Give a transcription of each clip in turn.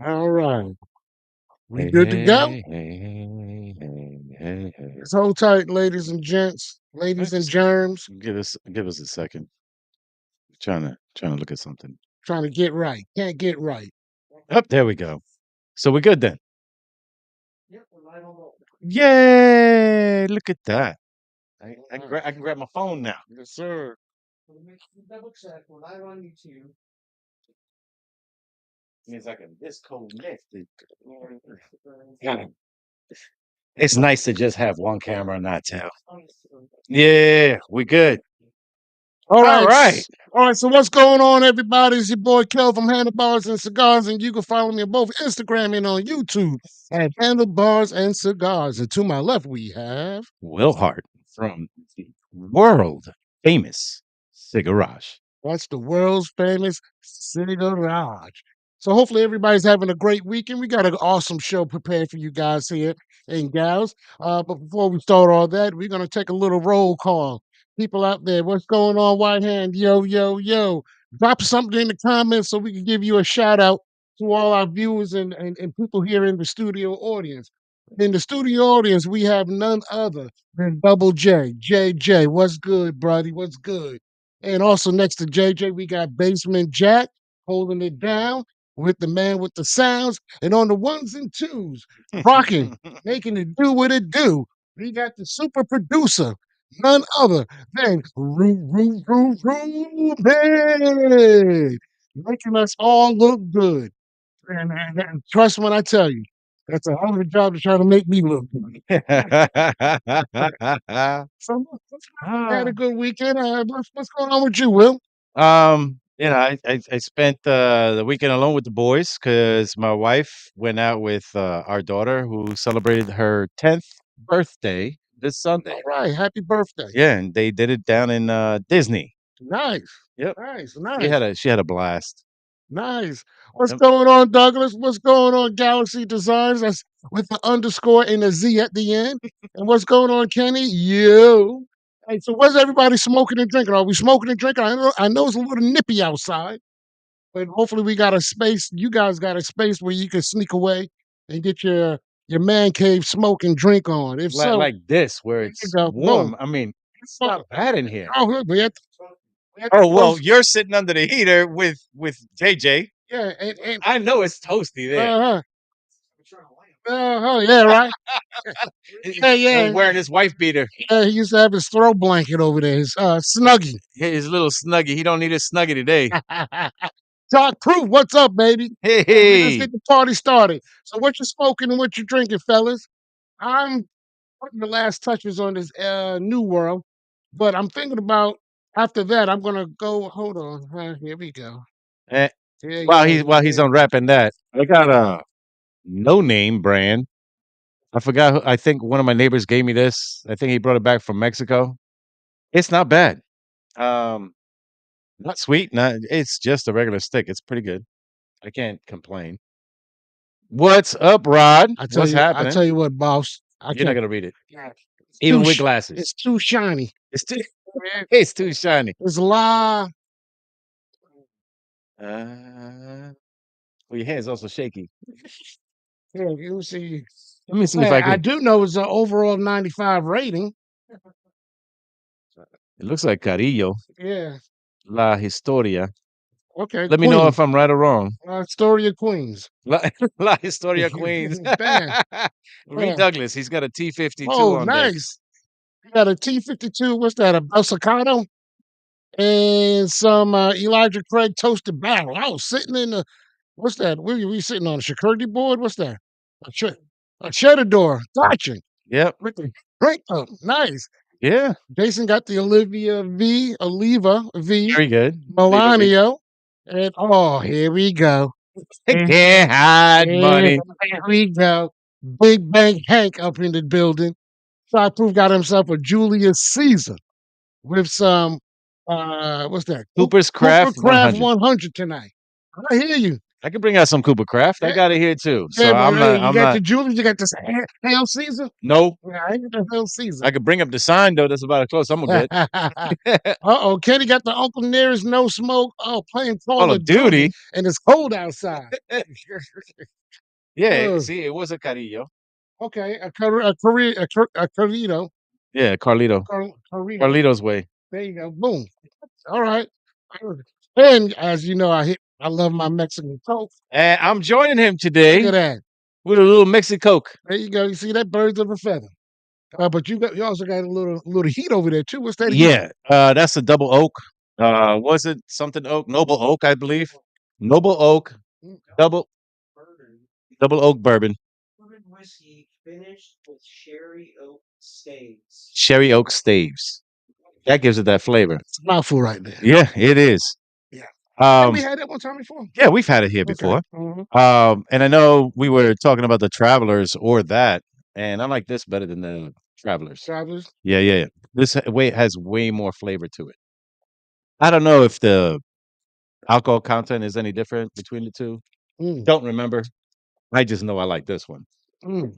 All right. We Hey, good to go? hey, hey, hey, hey, hey. Just hold tight, ladies and gents, ladies and Just germs. give us a second. Trying to look at something. Trying to get right. Can't get right. Up there we go. So we're good then. Yep, we're right on over. Yay! Look at that. All right. I can grab my phone now. Yes, sir. Double check. We're right on YouTube. Means I can disconnect it. Yeah. It's nice to just have one camera and not two. Yeah, we good. All All right. right. All right. So what's going on, everybody? It's your boy Kel from Handlebars and Cigars, and you can follow me on both Instagram and on YouTube at Handlebars and Cigars. And to my left, we have. Will Hart from the world famous Cigarage. That's the world's famous Cigarage. So hopefully everybody's having a great weekend. We got an awesome show prepared for you guys here and gals. But before we start all that, we're gonna take a little roll call. People out there, what's going on, White Hand? Yo, yo, yo. Drop something in the comments so we can give you a shout out to all our viewers and people here in the studio audience. In the studio audience, we have none other than Double J. JJ, what's good, buddy? What's good? And also next to JJ, we got Basement Jack holding it down with the man with the sounds. And on the ones and twos, rocking, making it do what it do. We got the super producer, none other than Ruben, making us all look good. And trust when I tell you, that's a hell of a job to try to make me look good. So I had a Ah. good weekend. What's going on with you, Will? I spent the weekend alone with the boys because my wife went out with our daughter who celebrated her 10th birthday this Sunday. All right, happy birthday. Yeah, and they did it down in Disney. Nice, Yep. nice, She nice, had a blast. nice. What's Yep. going on, Douglas? What's going on, Galaxy Designs? That's with the underscore and a Z at the end. And what's going on, Kenny? You. Hey, so what's everybody smoking and drinking? Are we smoking and drinking? I know it's a little nippy outside, but hopefully we got a space. You guys got a space where you can sneak away and get your man cave smoke and drink on. If so, Like this, where there you it's go. Boom. warm. I mean, it's not bad in here. Oh, look, we had to Oh well, close. you're sitting under the heater with JJ. Yeah, and I know it's toasty there. uh-huh. Yeah, right. Yeah, And yeah. wearing his wife beater, Yeah, he used to have his throw blanket over there, his snuggie. his little snuggie. He don't need his snuggie today. Talk proof, what's up, baby? Hey, Hey, let's hey. get the party started. So what you smoking and what you drinking, fellas? I'm putting the last touches on this new world, but I'm thinking about after that, I'm gonna go. Hold on, here we go. Eh, Yeah, yeah, while he's yeah. unwrapping that, I got a no name brand. I forgot. I think one of my neighbors gave me this. I think he brought it back from Mexico. It's not bad. Um, Not sweet. Not. It's just a regular stick. It's pretty good. I can't complain. What's up, Rod? What's I happening? tell you what, boss. I You're not can't. gonna read it, Yeah, even with glasses. it's too shiny. It's too. Man. It's too shiny. It's la. Uh, well, your hand's also shaky. Yeah, you see. Let me see if Hey, I I can. do know it's an overall 95 rating. It looks like Carillo. Yeah. La Historia. Okay, Let me know if Queens. I'm right or wrong. Story of Queens. La, La Historia Queens. Bam. Reed Bam. Douglas. He's got a T52 Oh, on deck. nice. You got a T52. What's that? A Belsicado? And some Elijah Craig toasted barrel. I was sitting in the, what's that? Where were we sitting on? A charcuterie board? What's that? A cheddar door. Gotcha. Yep. With the drink. Oh, nice. Yeah. Jason got the Oliva V, Very good. Leave it be. Melanio. And oh, here we go. Here Can't hide here money. we go. Big Bang Hank up in the building. Proof got himself a Julius Caesar with some what's that? Cooper's Cooper Craft Craft 100. 100 tonight. I hear you. I can bring out some Cooper Craft. I Yeah, got it here too. So yeah, but I'm hey, not. you I'm got the not. jewelry. You got this Hail Caesar. No, Yeah, I ain't got the Hail Caesar. I could bring up the sign though. That's about as close I'm gonna Uh-oh, Kenny got the Uncle Nearest No Smoke. Oh, playing Call Call of of Duty, Duty. and it's cold outside. Yeah. Uh, See, it was a Carillo. okay, a Corrido, Yeah, Carlito. Corrido. Carlito's way. There you go. Boom. All right. And as you know, I love my Mexican Coke. And I'm joining him Look at today that. with a little Mexicoke. There you go. You see that birds of a feather. But you also got a little heat over there too. What's that heat? Yeah, that's a double oak. Was it something oak? Noble oak, I believe. Noble oak, Mm, double double oak bourbon, Bourbon whiskey finished with sherry oak staves. sherry oak staves. That gives it that flavor. It's a mouthful right there. Yeah, it is. Yeah. Yeah, we Um, had that one time before. yeah, we've had it here Okay. before. Mhm. And I know we were talking about the travelers or that, and I like this better than the travelers. Travelers. Yeah, yeah, yeah. This way has way more flavor to it. I don't know if the alcohol content is any different between the two. Mm, Don't remember. I just know I like this one. mm.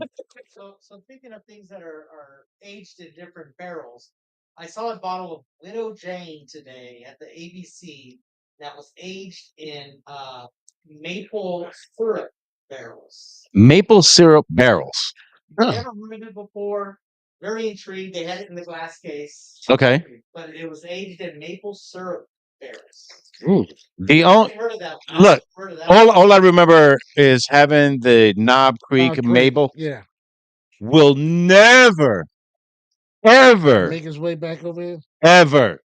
So thinking of things that are aged in different barrels, I saw a bottle of Widow Jane today at the ABC that was aged in maple syrup barrels. Maple syrup barrels. Huh. Never heard of it before. Very intrigued. They had it in the glass case, Okay. but it was aged in maple syrup barrels. Mm. The I only haven't heard of that. I look, haven't heard of that. all I remember is having the Knob Knob Creek Creek. Maple Yeah. will never, ever, Make his way back over here. ever.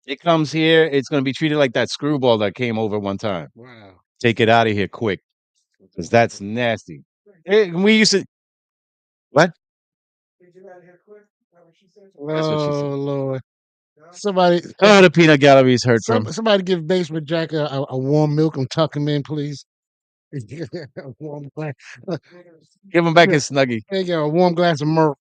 It comes here, it's gonna be treated like that screwball that came over one time. Wow. Take it out of here quick, because that's nasty. We used to what? That's what she said. Oh Lord. Somebody, Oh, the peanut galleries heard from. somebody give Basement Jack a warm milk and tuck him in, please. A warm glass. Give him back his snuggie. There you go. A warm glass of milk.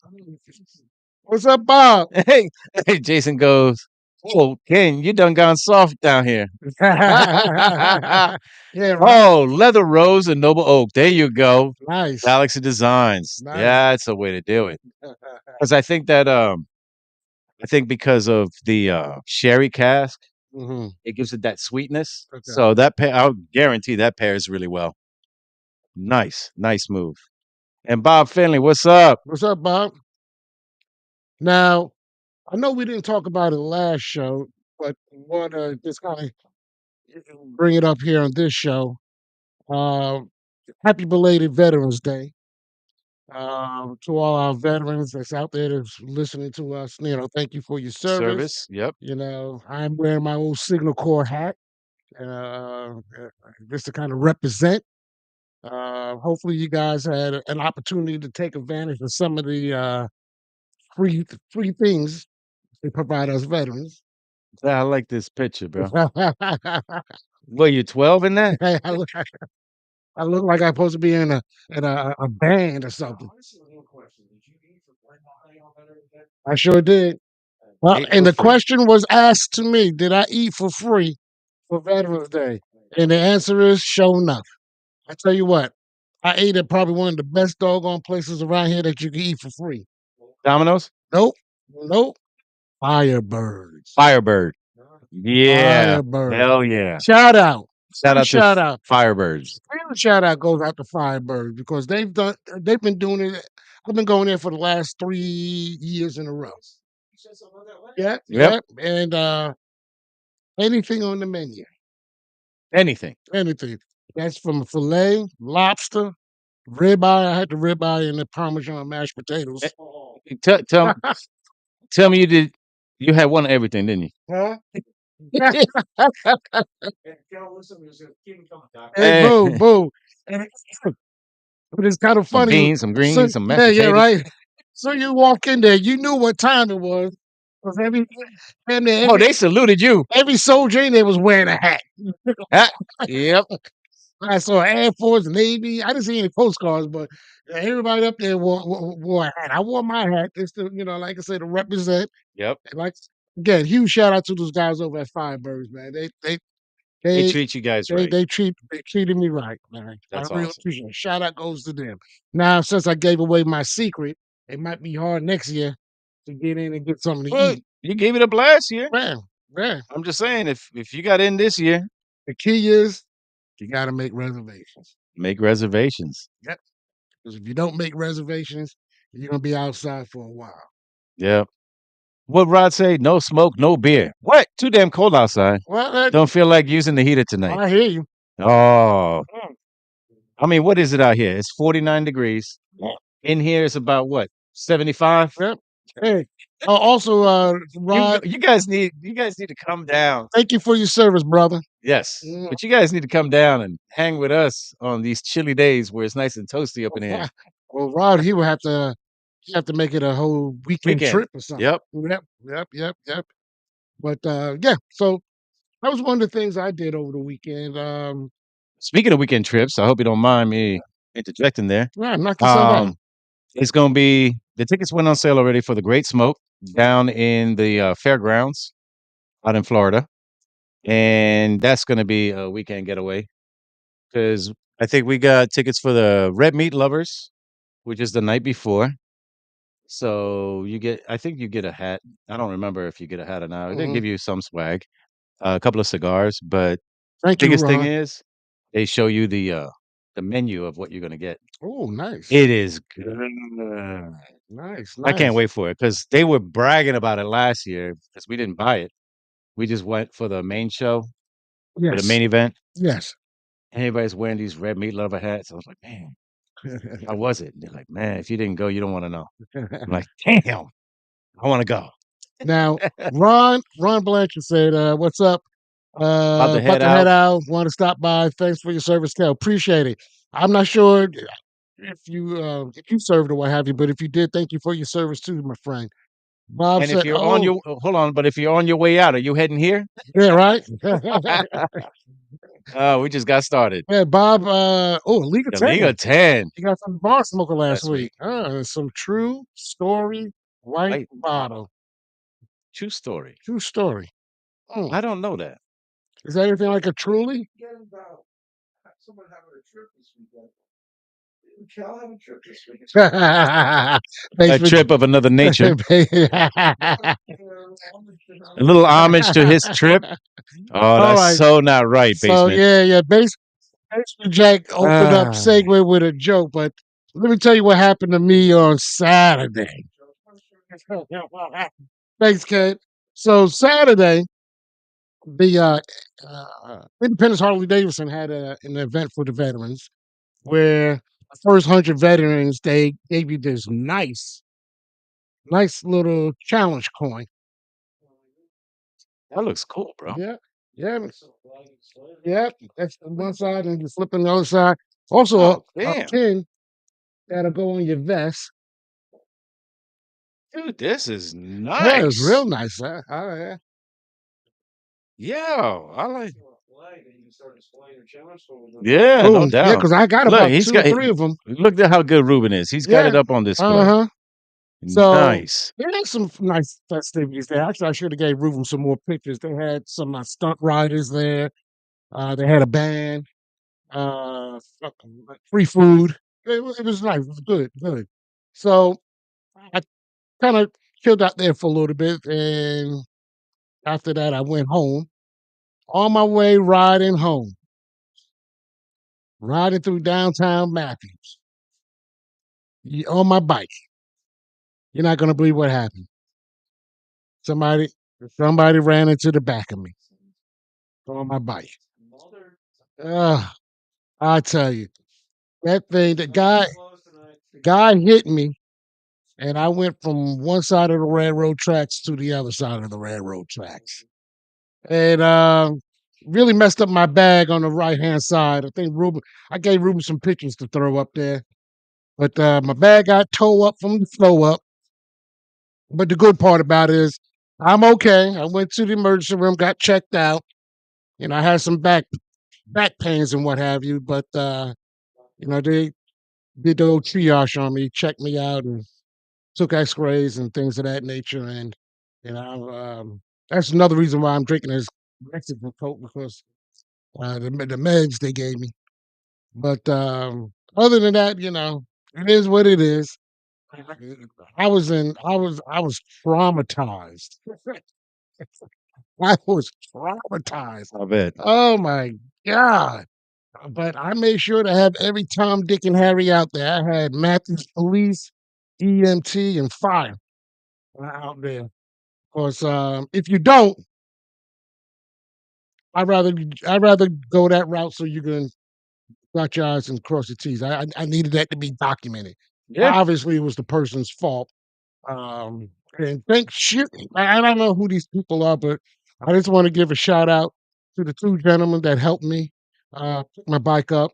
What's up, Bob? Hey, hey, Jason goes, "Oh, Ken, you done gone soft down here." Yeah, right. Oh, leather rose and noble oak. There you go. Nice. Galaxy Designs. Nice. That's a way to do it. Because I think that I think because of the sherry cask, Hmm. it gives it that sweetness. Okay. So that pair, I'll guarantee that pairs really well. Nice, nice move. And Bob Finley, what's up? What's up, Bob? Now, I know we didn't talk about it last show, but want to just kind of bring it up here on this show. Uh, Happy belated Veterans Day to all our veterans that's out there that's listening to us. Thank you for your service. Service. Yep. I'm wearing my old Signal Corps hat just to kind of represent. Hopefully, you guys had an opportunity to take advantage of some of the free things they provide us veterans. I like this picture, bro. I What, you 12 in that? look I look like I'm supposed to be in a band or something. I sure did. Well, Ate and for the free. question was asked to me, did I eat for free for Veterans Day? And the answer is show enough. I tell you what, I ate at probably one of the best doggone places around here that you can eat for free. Domino's? Nope. Nope. Firebirds. Firebird. Yeah. Firebirds. Hell yeah. Shout out. Shout out to Shout out. Firebirds. Real shout out goes out to Firebirds because they've been doing it. I've been going there for the last 3 years in a row. Yeah, Yep. yeah. And anything on the menu. Anything. Anything. That's from filet, lobster, ribeye. I had the ribeye and the Parmesan mashed potatoes. Eh, tell me you had one of everything, didn't you? Huh? Hey, Eh, boo, boo. And but it's kind of some funny. beans, some So greens, some mashed yeah, yeah, potatoes. right. So you walk in there, you knew what time it was. 'Cause damn near Oh, they saluted you. every soldier in there was wearing a hat. Ah, yep. I saw Air Force, Navy. I didn't see any postcards, but everybody up there wore a hat. I wore my hat just to, like I said, to represent. Yep. And like again, huge shout out to those guys over at Firebirds, man. They They They treat you guys they right. they treat they treated me right, man. I That's really awesome. appreciate it. Shout out goes to them. Now, since I gave away my secret, it might be hard next year to get in and get something to Well, eat. you gave it up last year. Man, man. I'm just saying, if you got in this year, The key is you got to make reservations. make reservations. Yep. Because if you don't make reservations, you're gonna be outside for a while. Yeah. What Rod say? No smoke, no beer. What? Too damn cold outside. Well, Don't feel like using the heater tonight. I hear you. Oh, Mm. I mean, what is it out here? It's 49 degrees. In here, it's about what? 75. Yep. Hey. Also, Rod, You guys need to come down. thank you for your service, brother. Yes, Mm. but you guys need to come down and hang with us on these chilly days where it's nice and toasty up in here. Well, Rod, he have to make it a whole weekend Weekend. trip or something. Yep. Yep. But yeah, so that was one of the things I did over the weekend. Speaking of weekend trips, I hope you don't mind me interjecting there. Yeah, knock yourself out. Um, it's going to be the tickets went on sale already for the Great Smoke down in the fairgrounds out in Florida, and that's going to be a weekend getaway because I think we got tickets for the Red Meat Lovers, which is the night before. So I think you get a hat. I don't remember if you get a hat or not. They Mhm. give you some swag, a couple of cigars, but Thank you, biggest thing Ron. is they show you the menu of what you're gonna get. Oh, nice, It is good. nice, I can't nice. wait for it because they were bragging about it last year because we didn't buy it. We just went for the main show, for the Yes, main event, yes. and everybody's wearing these red meat lover hats. I was like, man, how was it? And they're like, man, if you didn't go, you don't want to know. I'm like, damn, I want to go. Now, Ron Blanchard said, "What's up? About to About head to head out. out. Want to stop by. Thanks for your service, Cal. Appreciate it. I'm not sure if you served or what have you, but if you did, thank you for your service too, my friend." Bob And if said, you're on "Oh, your hold on, but if you're on your way out, are you heading here? yeah, right." We just got started. Yeah, Bob. League of The League 10. of 10 You got some bar smoker last last week. week. Some true story white White bottle. bottle. True story. True story. Mm. I don't know that. Is that anything like a truly? Thanks A for trip of another nature. A little homage to his trip. Oh, All that's right. so not right, So basement. yeah. Basically, Jack opened up Ah, segue with a joke, but let me tell you what happened to me on Saturday. Thanks, Kate. So Saturday, the Independence Harley Davidson had an event for the veterans where the first 100 veterans they gave you this nice little challenge coin. that looks cool, bro. Yeah, yeah, yeah. That's on one side, and you flip on the other side. Also, Oh, a damn. pin that'll go on your vest. Dude, this is Yeah, it's real nice. nice. Huh? Oh, yeah. Yeah, I like Yeah, no Oh, yeah, doubt. because I got Look, about two or three of them. look at how good Ruben is. He's got Yeah. it up on Uh display. huh. So Nice. there is some nice festivities there. Actually, I should have gave Ruben some more pictures. They had some stunt riders there. They had a band. Free food. It was nice. It was good. Good. So I kind of chilled out there for a little bit, and after that, I went home. On my way riding home, riding through downtown Matthews on my bike. You're not gonna believe what happened. Somebody, somebody ran into the back of me on my bike. Uh, I tell you, that thing, the guy hit me, and I went from one side of the railroad tracks to the other side of the railroad tracks, and really messed up my bag on the right hand side. I gave Ruben some pictures to throw up there, but my bag got towed up from the flow up. But the good part about it is I'm okay. I went to the emergency room, got checked out. I had some back pains and what have you, but they did the old triage on me, checked me out, and took X-rays and things of that nature. And you know, that's another reason why I'm drinking this Mexican Coke because the meds they gave me. But other than that, it is what it is. I was traumatized. I was traumatized. I bet. Oh my god! But I made sure to have every Tom, Dick, and Harry out there. I had Matthews Police, EMT, and fire out there. Because if you don't, I'd rather go that route so you can dot your I's and cross your T's. I needed that to be documented. Yeah. Obviously, it was the person's fault. And thank shit. I don't know who these people are, but I just want to give a shout out to the two gentlemen that helped me pick my bike up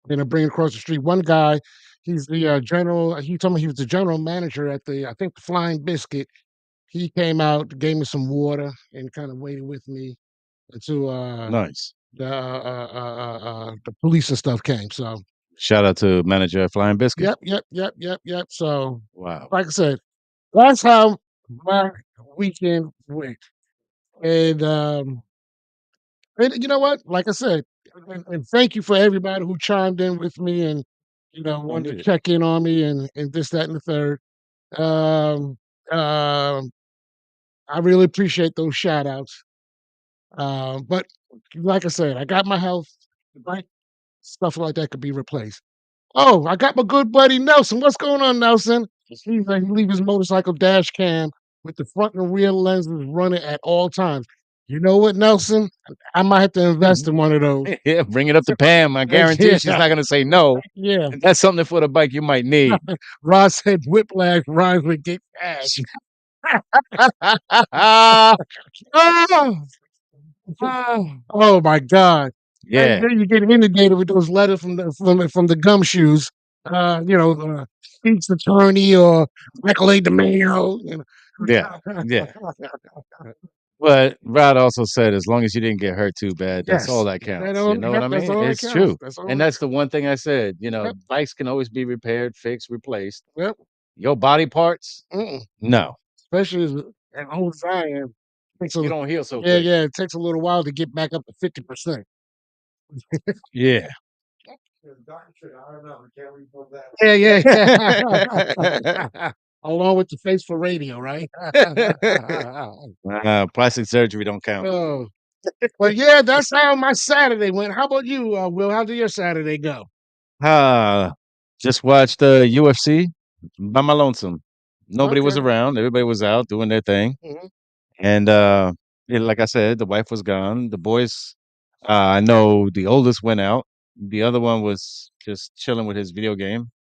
and bring it across the street. One guy, he's the general. He told me he was the general manager at I think, the Flying Biscuit. He came out, gave me some water, and kind of waited with me until Nice. the police and stuff came. So, Shout out to manager at Flying Biscuit. yep. So, Wow. like I said, that's how my weekend went. And you know what? Like I said, and thank you for everybody who chimed in with me and Don't wanted need to it. check in on me and this, that, and the third. Um, um, I really appreciate those shout outs. But like I said, I got my health, right? Stuff like that could be replaced. Oh, I got my good buddy Nelson. What's going on, Nelson? He leave his motorcycle dash cam with the front and rear lenses running at all times. You know what, Nelson? I might have to invest in one of those. Yeah, bring it up to Pam. I guarantee she's Yeah, not gonna say no. yeah. And that's something for the bike you might need. Rod said whiplash rhymes with get cash. Oh, oh my God. And Yeah. then you get inundated with those letters from the gumshoes. State's attorney or Michael A. DeMeo. Yeah. Yeah. But Rod also said as long as you didn't get hurt too bad, that's all Yes. that counts. You know what I That's mean? all that It's counts. true. That's all And that that's the one thing I said, Yep. bikes can always be repaired, fixed, replaced. Yep. Your body parts, Mm-mm. no. Especially as old as I am. Takes You a, don't heal so yeah, quick. yeah. It takes a little while to get back up to 50%. Yeah. Yeah, yeah, yeah. Along with the face for radio, right? Plastic surgery don't count. Oh, but yeah, that's how my Saturday went. How about you, Will? How did your Saturday go? Ah, just watched the UFC by my lonesome. Nobody was Okay. around. Everybody was out doing their thing. Mhm. And yeah, like I said, the wife was gone. The boys, I know the oldest went out. The other one was just chilling with his video game.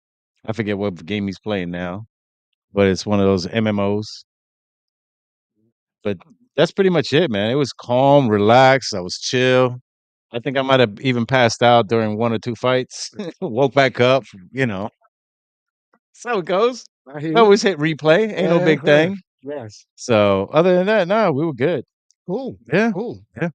I forget what game he's playing now, but it's one of those MMOs. But that's pretty much it, man. It was calm, relaxed. I was chill. I think I might have even passed out during one or two fights. Woke back up, you know. That's how it goes. I hear I you. always hit replay. Ain't no big Uh-huh. thing. Yes. So other than that, no, we were good. Cool. Yeah. Cool. Yeah.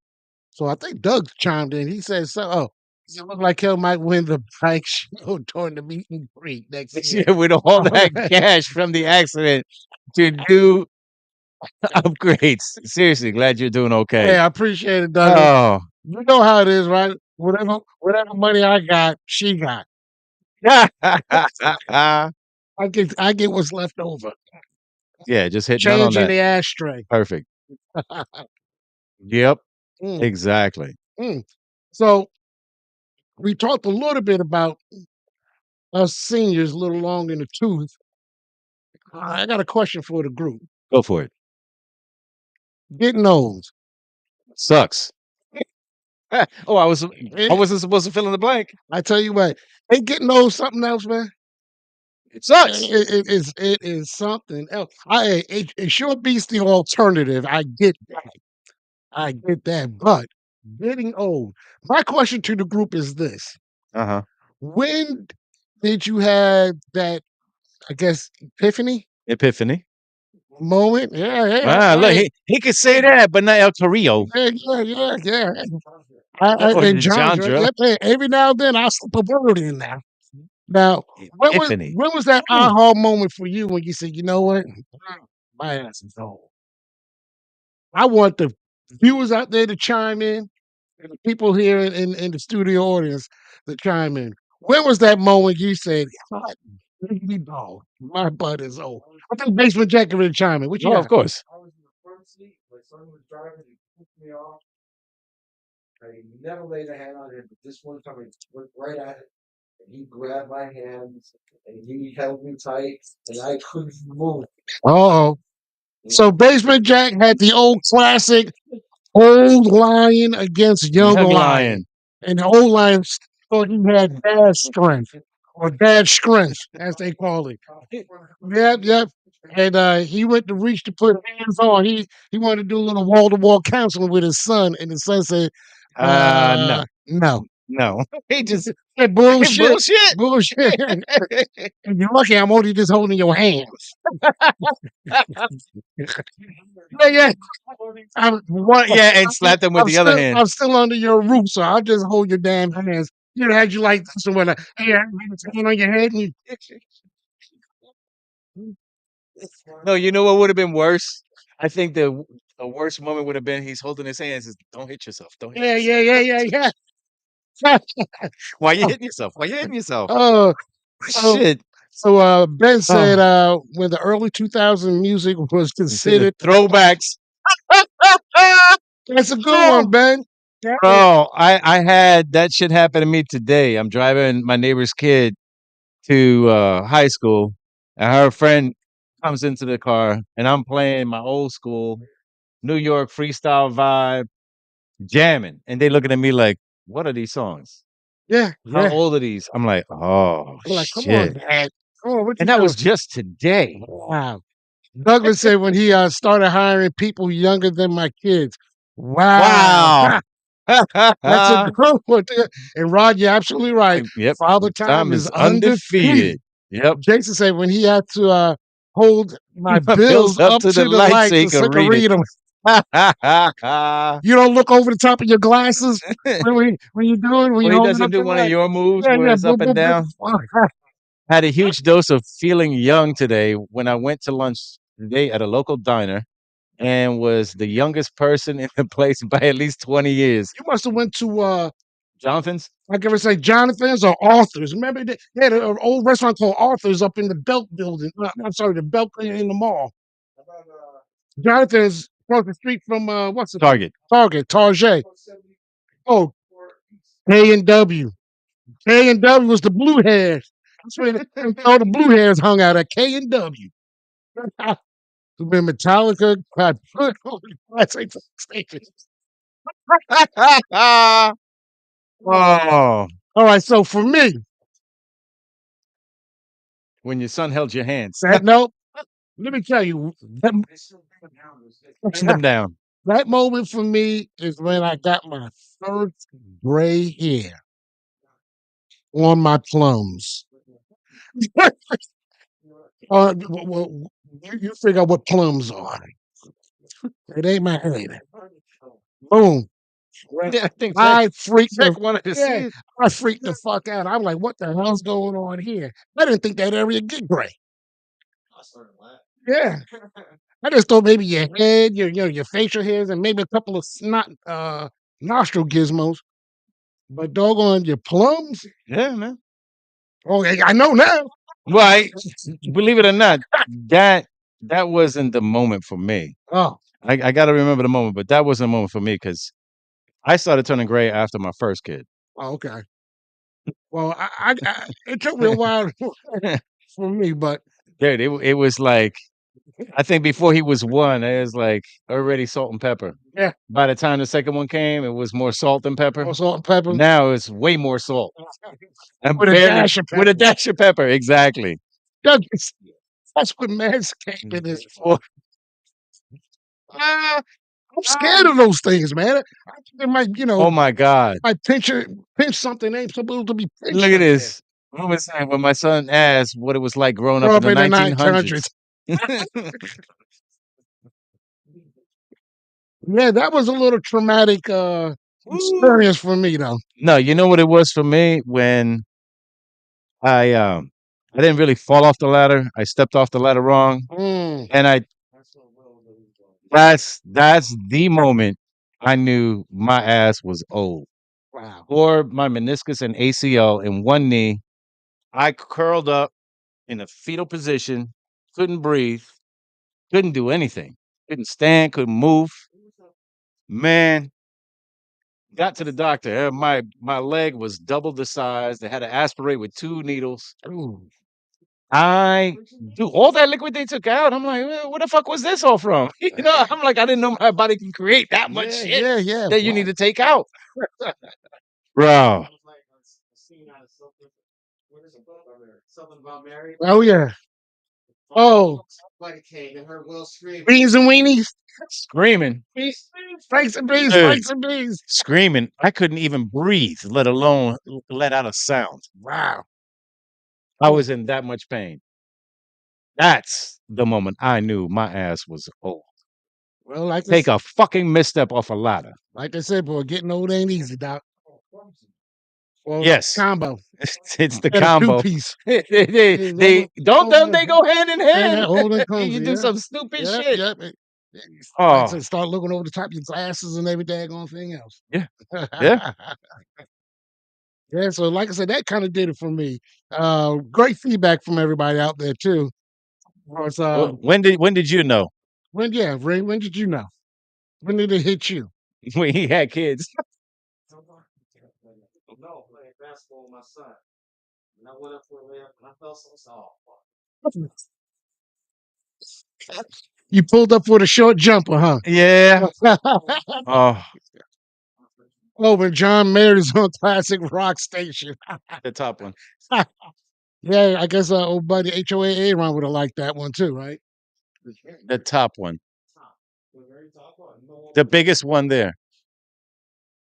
So I think Doug chimed in. He said, "So, it look like he might win the bike show during the meet and greet next This year." year with all All that right. cash from the accident to do upgrades. Seriously, glad you're doing Hey, okay. I appreciate it, Dougie. Oh. You know how it is, right? Whatever money I got, she got. I get what's left over. Yeah, just hit none on Change in that. the ashtray. Perfect. Yep. Mm, Exactly. mm. So we talked a little bit about us seniors a little long in the tooth. I got a question for the group. Go for it. Getting old. Sucks. Oh, I Eh, wasn't supposed to fill in the blank. I tell you what, ain't getting old something else, man. It sucks. It is something else. It sure beats the alternative. I get that. But getting old. My question to the group is this: Uh-huh. when did you have that? I guess epiphany Epiphany. moment. Yeah, yeah. Ah, look, Hey, he could say that, but not El Torrio yeah, yeah. or And the John's right. Jandra. Yep. Hey, every now and then I slip a word in there. Now, when was Epiphany. when was that Hmm. aha moment for you when you said, you know what? My ass is old. I want the viewers out there to chime in and the people here in the studio audience to chime in. When was that moment you said, "Hot diggity dog, my butt is old"? I think Basement Jack can really chime in. What you Oh, of got? course. I was in the front seat. My son was driving. He picked me off. I never laid a hand on him, but this one time I went right at it. And he grabbed my hands and he held me tight, and I couldn't move. Oh, so Basement Jack had the old classic old lion against young Young lion. lion. And the old lion thought he had bad strength or bad strength, as they call it. Yep, yep. And he went to reach to put hands on. He wanted to do a little wall to wall counseling with his son, and his son said, No, no. no. He just Said, bullshit, bullshit. bullshit. And you're lucky I'm only just holding your hands. Yeah, yeah. What? Yeah, and slapped him with the other hand. I'm still under your roof, so I'll just hold your damn hands. You know, had you like this and when hey, I have a hand on your head and you No, you know what would have been worse? I think the worst moment would have been he's holding his hands. Is, don't hit yourself. Don't hit yeah, yourself. yeah, yeah, yeah, yeah. Why you hitting yourself? Why you hitting yourself? Oh, so Shit. Ben said Oh, when the early 2000 music was consider considered throwbacks. that's a good one, Oh, Ben. Yeah. bro, I had that shit happen to me today. I'm driving my neighbor's kid to high school, and her friend comes into the car, and I'm playing my old school New York freestyle vibe, jamming, and they looking at me like, "What are these songs? Yeah, How yeah. old are these?" I'm like, "Oh I'm like, come on, shit!" Dad. Come on, what you And that doing? was just today. Wow. Douglas said when he started hiring people younger than my kids. Wow. Wow. That's a good one. And Rod, you're absolutely right. Yep. Father Time Time is is undefeated. undefeated. Yep. Jason said when he had to hold my Bills bills up up to the to the light so light he so could I could read it. read them. You don't look over the top of your glasses when you're doing when When you he hold it doesn't up to do the one of light. your moves Yeah, where yeah. it's up Boop, and boop, boop. down. Had a huge dose of feeling young today when I went to lunch today at a local diner and was the youngest person in the place by at least 20 years. You must have went to Jonathan's? I can ever say Jonathan's or Arthur's. Remember they had an old restaurant called Arthur's up in the Belt building. I'm sorry, the Belt in the mall. How about Jonathan's across the street from what's it? Target. Target. Oh, 74 East? K&W. K&W was the blue hairs. That's where all the blue hairs hung out at K&W. When Metallica got put on the classic station. Oh, All right, so for me, when your son held your hands, that nope. Let me tell you, They still bring down those days. bend them down. that moment for me is when I got my first gray hair on my plums. You figure out what plums are. It ain't my head. Boom. Right. Yeah, I think I freaked Jack the wanted to see yeah, it. I freaked the fuck out. I'm like, what the hell's going on here? I didn't think that area get gray. I started laughing. Yeah. I just thought maybe your head, your facial hairs, and maybe a couple of snot nostril gizmos. But doggone your plums? Yeah, man. Oh, I know now. Right. Believe it or not, that that wasn't the moment for me. Oh, I got to remember the moment, but that wasn't a moment for me because I started turning gray after my first kid. okay. Well, it took me a while for me, but Dude, it was like I think before he was one, it was like already salt and pepper. yeah, By the time the second one came, it was more salt than pepper. more salt and pepper Now it's way more salt. I'm with a barely dash of with a pepper. dash of pepper. Exactly. That's what manscaping is Oh, for. I'm scared of those things, man. I think it might, oh my God. might pinch something ain't supposed to be pinched Look at up there. this. What was saying when my son asked what it was like growing up Grow in up the in the 900s. 1900s. Yeah, that was a little traumatic Woo. experience for me though. No, you know what it was for me when I didn't really fall off the ladder. I stepped off the ladder wrong, Mm, and I I saw Will lose one. that's the moment I knew my ass was old. Wow. Or my meniscus and ACL in one knee. I curled up in a fetal position, couldn't breathe, couldn't do anything, couldn't stand, couldn't move. Man, got to the doctor. My leg was double the size. They had to aspirate with 2 needles. Ooh. I do all that liquid they took out. I'm like, "Where the fuck was this all from?" I'm like, I didn't know my body can create that much Yeah, shit yeah, yeah. that you Wow. need to take out. Bro. Something about Mary. Oh yeah. Oh, Somebody came and heard Will scream. beans and weenies. Screaming. Franks and beans. Dude, Franks and beans. screaming. I couldn't even breathe, let alone let out a sound. Wow. I was in that much pain. That's the moment I knew my ass was old. Well, like Take a fucking misstep off a ladder. I said, boy, getting old ain't easy, doc. Well, Yes, combo. it's the Get a combo. 2-piece. They don't them. They go hand in hand. Old and You clumsy. do Yeah. some stupid Yep. shit. Yep. Like I Oh, said, start looking over the top of your glasses and every daggone thing else. yeah, yeah. Yeah, so like I said, that kind of did it for me. Great feedback from everybody out there too. Was, When did you know? Ray, when did you know? When did it hit you? When he had kids. No, playing basketball with my son. And I went up for a layup and I felt so soft. You pulled up for the short jumper, huh? Yeah. Oh, Over John Mayer's on Classic Rock Station. the top one. Yeah, I guess old buddy HOA Aaron would have liked that one too, right? The top one. The biggest one there.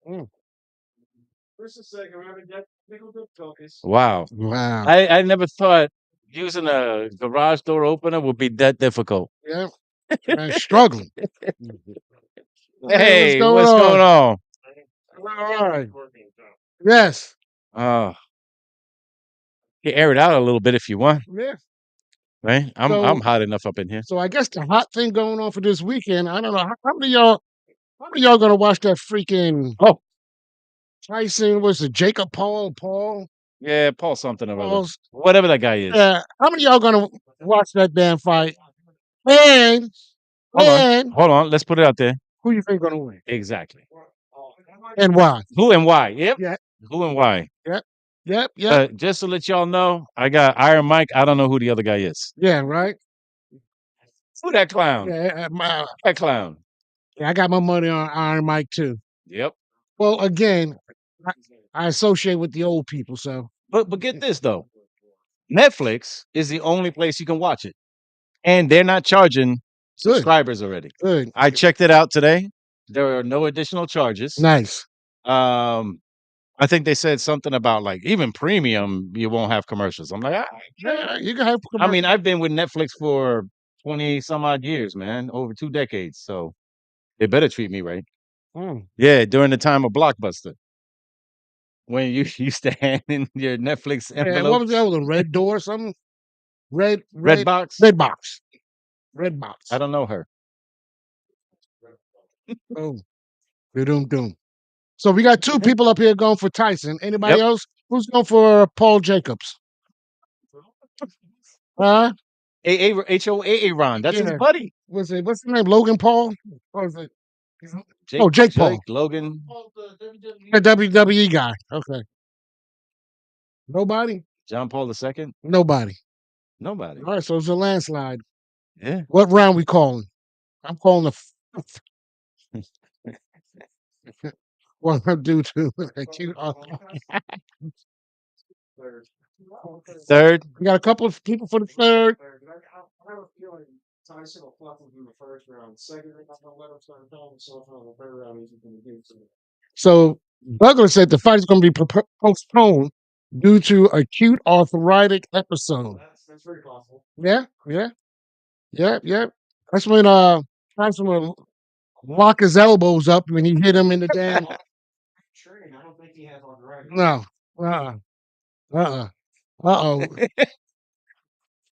Mm. Wow. Wow. I never thought using a garage door opener would be that difficult. Yeah. Man, struggling. Hey, what's Hey, going what's going on? on? All right. Yes. Oh, you air it out a little bit if you want, Yeah. right? I'm So hot enough up in here. so I guess the hot thing going on for this weekend, I don't know. How many of y'all gonna watch that freaking Oh, Tyson, what's it, Jacob Paul? yeah, Paul something or other. Paul's Whatever that guy is. yeah. How many of y'all gonna watch that damn fight? And Hold on. and Hold on. Let's put it out there. who you think gonna win? Exactly. And why? Who and why? Yep. Yeah. Who and why? Yep. Just to let y'all know, I got Iron Mike. I don't know who the other guy is. Yeah, right. Who that clown? Yeah, That clown. I got my money on Iron Mike too. Yep. Well, again, I associate with the old people, so But get this though. Netflix is the only place you can watch it. And they're not charging subscribers already. good. I checked it out today. There are no additional charges. Nice. I think they said something about like even premium, you won't have commercials. I'm like, Yeah, you can have I mean, I've been with Netflix for 20 some odd years, man, over 2 decades. So they better treat me right. Mm. Yeah, during the time of Blockbuster. When you used to hand in your Netflix Yeah, what envelope. was the other one? Red Door or something? Red Box? Red Box. Red Box. I don't know her. Oh. Doom. So we got two people up here going for Tyson. Anybody Yep. else? Who's going for Paul Jacobs? Huh? HOA Ron. That's his Yeah. buddy. What's his name? Logan Paul? Or is it? Jake, Jake Paul. Logan. The WWE guy. Okay. Nobody? John Paul II. Nobody. Nobody. All right, so it's a landslide. Yeah. What round we calling? I'm calling the what I'm due to a cute Third. We got a couple of people for the third. I have a feeling Tyson will flop him in the first round. Second, I'm gonna let him start telling himself on the third round he's going to do something. So Douglas said the fight is going to be postponed due to acute arthritic episode. That's very possible. Yeah. That's when Tyson will lock his elbows up when he hit him in the damn. I don't think he has arthritis. No. Uh-oh.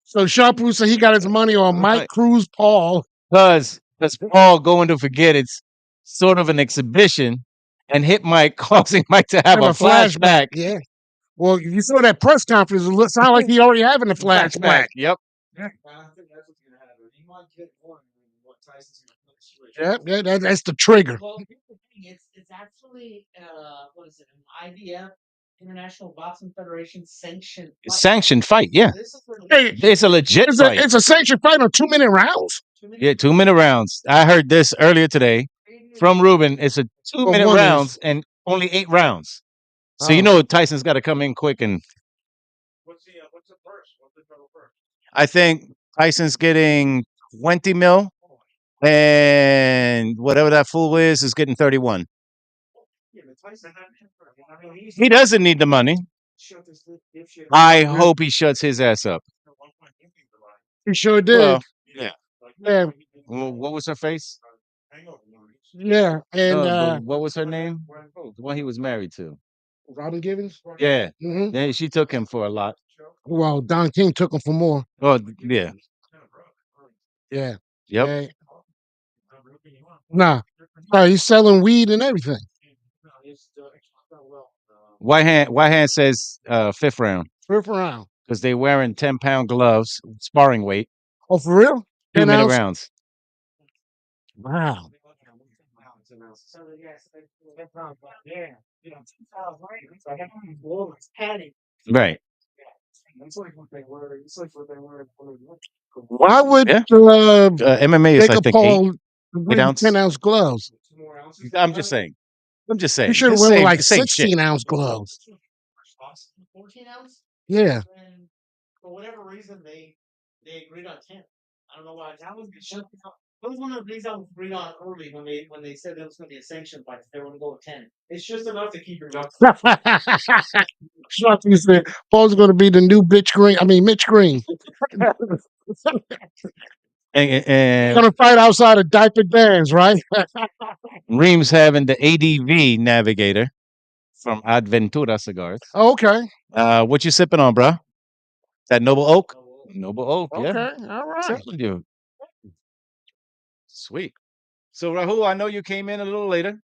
So Sharpoo said he got his money on Mike Cruz Paul. Because Paul going to forget it's sort of an exhibition, and hit Mike, causing Mike to have Have a a flashback. flashback. Yeah. Well, you saw that press conference. It sounded like he already having a flashback. Yep. I think that's what's gonna happen. He might get one, and what Tyson's gonna put switch. Yeah, that's the trigger. Well, here's the thing. It's actually what is it? An IBF International Boxing Federation sanctioned fight. Sanctioned fight. Yeah. This is for Hey, It's a legit fight. it's a sanctioned fight on 2-minute rounds. 2 minutes. Yeah, 2-minute rounds. I heard this earlier today from Ruben. It's a 2-minute one is- rounds and only 8 rounds. So you Oh. know Tyson's got to come in quick. And What's the first? What's the total first? I think Tyson's getting 20 mil, and whatever that fool is getting 31. Yeah, but Tyson. I mean, He doesn't need the money. shut this dipshit. I hope he shuts his ass up. He sure did. Well, yeah. Yeah. Well, what was her face? Yeah. And What was her name? The one he was married to. Robin Givens. Yeah. Hmm. Yeah, she took him for a lot. Well, Don King took him for more. Oh, yeah. Yeah. Yep. Yeah. Nah. He's selling weed and everything. White hand says 5th round Fifth round. because they wearing 10-pound gloves, sparring weight, Oh, for real? 2-minute 10 ounce? rounds. Wow. Right. It's like what they wear. It's like what they wear. Why would Yeah. MMA is, I Jacob think, Paul 8 bring ounce. 10-ounce gloves? I'm just saying. He should It's have went with same- like same shit. 16-ounce gloves. 14 ounce. Yeah. And for whatever reason, they agreed on 10. I don't know why. That was one of the things I was agreed on early when they said there was going to be a sanction fight. They were going to go with 10. It's just enough to keep your up. You said Paul's going to be the new Mitch Green. And Going to fight outside of diaper bands, right? Reem's having the ADV navigator from Adventura Cigars. Oh, okay. What you sipping on, bro? That Noble Oak? Noble Oak, yeah. Okay. All right. Telling you. Sweet. So Rahul, I know you came in a little later.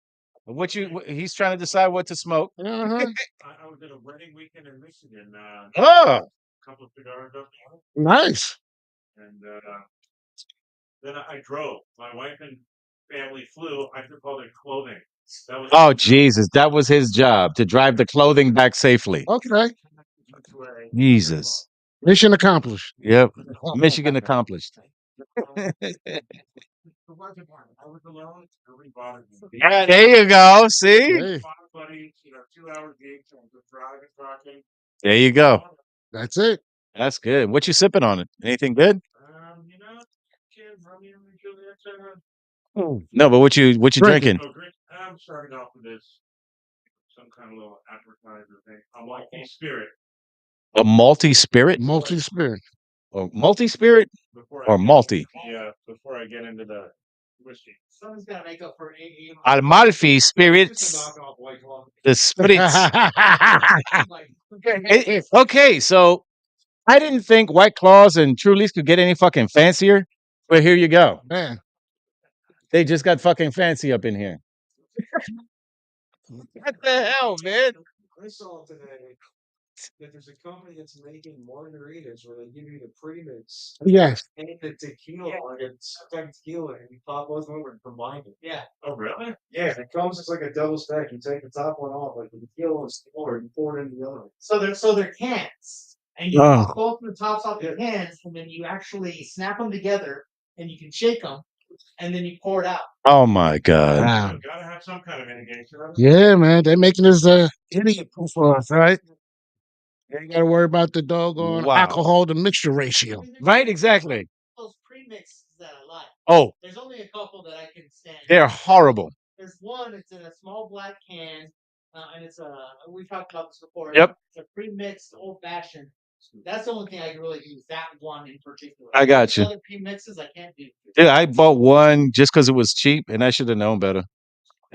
He's trying to decide what to smoke. Uh-huh. I was at a wedding weekend in Michigan. Oh, A couple of cigars up there, Nice. and then I drove. My wife and family flew. I took all their clothing. That was oh Jesus, that was his job to drive the clothing back safely. Okay. Jesus. Mission accomplished. Yep. Michigan accomplished. I was alone. Nobody bothered me. Yeah, there you go. See? Hey, Buddy, 2-hour gig, so I'm just driving, talking. There you go. that's it. That's good. What you sipping on it? Anything good? Romeo and Juliet. No, but what you Drinking. drinking? I'm starting off with this, some kind of little appetizer thing. I'm like spirit. A malty spirit? Multi-spirit. Or multi spirit? Before Or malty? Yeah, before I get into the whiskey. Someone's got to make up for AA. Amalfi spirits. It's a knockoff White Claw. The spirits. Okay, so I didn't think White Claws and Trulies could get any fucking fancier, but here you go. Man. They just got fucking fancy up in here. What the hell, man? I saw today that there's a company that's making margaritas where they give you the premix Yes. and the tequila, like a second tequila, and you pop both over and combine it. Yeah. Oh, really? Yeah, it comes as like a double stack. You take the top one off, like the tequila is floor, and you pour it into the other one. So they're cans, and you Oh. pop both the tops off the cans, and then you actually snap them together, and you can shake them, and then you pour it out. Oh my God. Wow. Gotta have some kind of mitigation. Yeah, man. They're making this idiot proof for us, right? You ain't got to worry about the doggone Wow. alcohol to mixture ratio. Right, exactly. Those premixes that I like. Oh, There's only a couple that I can stand. they're horrible. There's one. It's in a small black can, and it's we talked about this before. Yep. It's a pre-mixed old fashioned. That's the only thing I can really use. That one in particular. I got you. Other pre-mixes I can't do. Dude, I bought one just because it was cheap, and I should have known better.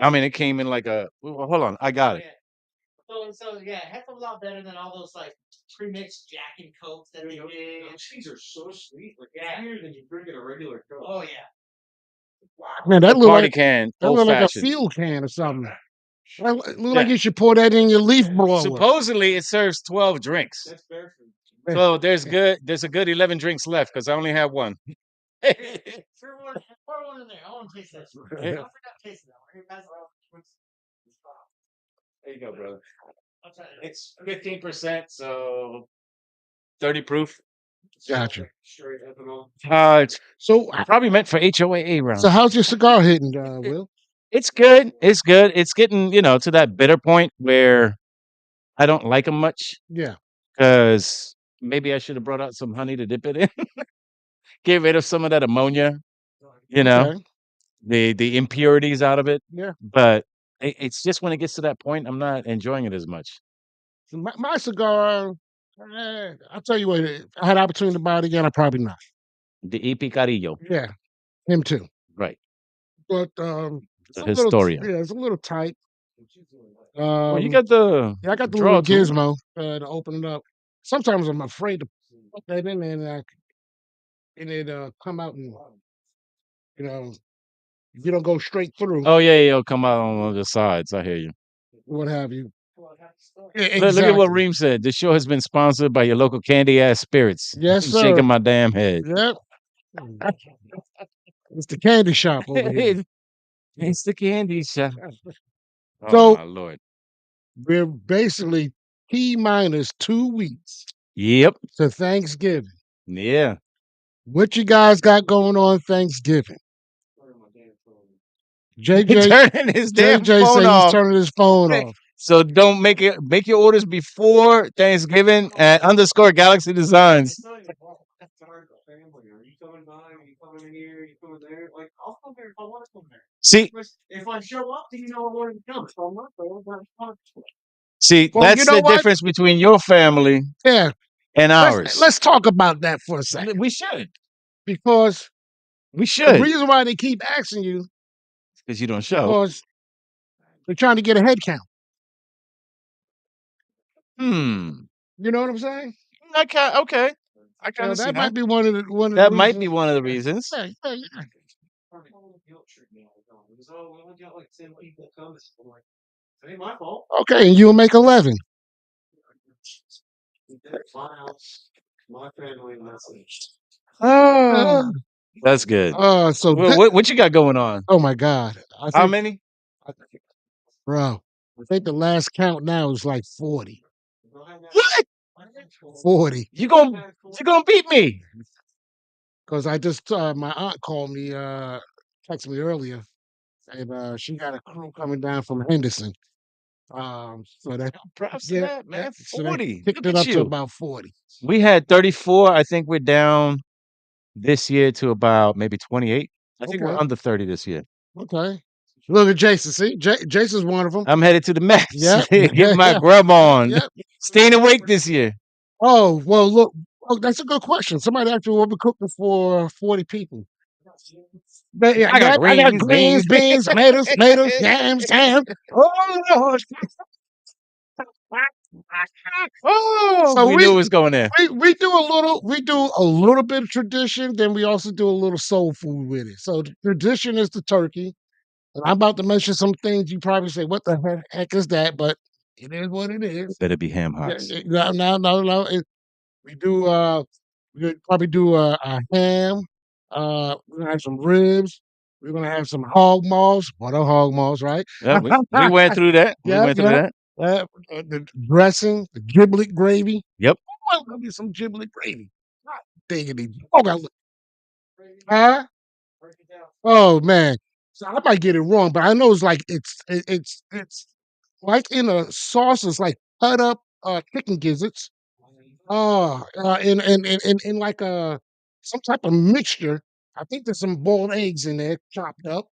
I mean, it came in like a. Well, hold on, I got it. So yeah, heck of a lot better than all those like pre-mixed Jack and Cokes that they do. These are so sweet. Like, higher than you drink in a regular Coke. Oh yeah. Man, The party can, that old look like a fashioned. fuel can or something. It look like Yeah. you should pour that in your leaf blower. Supposedly it serves 12 drinks. So there's a good 11 drinks left because I only have one. Pour one in there. I want to taste that. I There forgot to taste that. Here, pass it around. you go, brother. I'll try it. It's 15%, so 30 proof. Gotcha. Straight ethanol. It's So, probably meant for HOAA so rounds. how's your cigar hitting, Will? It's good. It's good. It's getting, to that bitter point where I don't like them much Yeah. because maybe I should have brought out some honey to dip it in. Get rid of some of that ammonia, you know, Okay. the impurities out of it. Yeah. But it's just when it gets to that point, I'm not enjoying it as much. So my cigar, I'll tell you what, if I had opportunity to buy it again, I probably not. The E Picarillo, Yeah, him too. right? But it's The a little, Historia. yeah, it's a little tight. Well, you Um, got the yeah, I got the little draw tool. gizmo to open it up. Sometimes I'm afraid to put that in there and it come out and you know if you don't go straight through, Oh yeah, it'll come out on the sides. I hear you. what have you. Yeah, Look at what exactly. Reem said. This show has been sponsored by your local candy ass spirits. Yes, I'm sir. shaking my damn head. Yep. It's the candy shop over here. It's the candy shop. Oh So my lord. we're basically T minus 2 weeks Yep. to Thanksgiving. Yeah. What you guys got going on Thanksgiving? JJ Turning his damn JJ phone say he's off. turning his phone off. So don't make your orders before Thanksgiving at underscore Galaxy Designs. See, If I show up, then you know I want to come. So I'm not there. see, Well, you that's know the what? difference between your family Yeah, and ours. let's talk about that for a second We should. because We the should. reason why they keep asking you Because you don't show. because they're trying to get a head count. Hmm. You know what I'm saying? Okay. I kind of see That that. might be one of the That might be reasons. one of the reasons. Yeah, yeah. It ain't my fault. Okay, and you'll make 11. My house, my family, and that's it. Uh, That's good. so Well, what you got going on? oh my God, I How think, many? bro, I think the last count now is like 40. What? 40. You gonna beat me? Because I just my aunt called me, texted me earlier, and she got a crew coming down from Henderson. So that Props to yeah, that, yeah, man. so they 40. kicked Look it at up to you. about 40. We had 34. I think we're down this year to about maybe 28. I think we're Okay, under 30 this year. okay. Look at Jason. See, Jason's one of them. I'm headed to the max. Yep, Get my grub on. yep. Staying awake this year. Oh well, look. Oh, that's a good question. Somebody asked me what we cooking for 40 people. But yeah, I got I got greens, greens, beans. beans, tomatoes, yams, ham. Oh Lord! Oh, So we knew it was going there. we do a little bit of tradition, then we also do a little soul food with it. So the tradition is the turkey. And I'm about to mention some things you probably say, what the heck is that? But it is what it is. Better be ham Yeah, hocks. no. We do we're gonna probably do a ham. We're gonna have some ribs. We're gonna have some hog maws. What are hog maws, right? Yeah, we went through that. We Yeah, went through yeah. that. The dressing, the giblet gravy. Yep. Oh, I love me some giblet gravy. God diggity. Oh, huh? Oh man. So I might get it wrong, but I know it's like it's like in a sauce. It's like cut up chicken gizzards. In like some type of mixture. I think there's some boiled eggs in there, chopped up.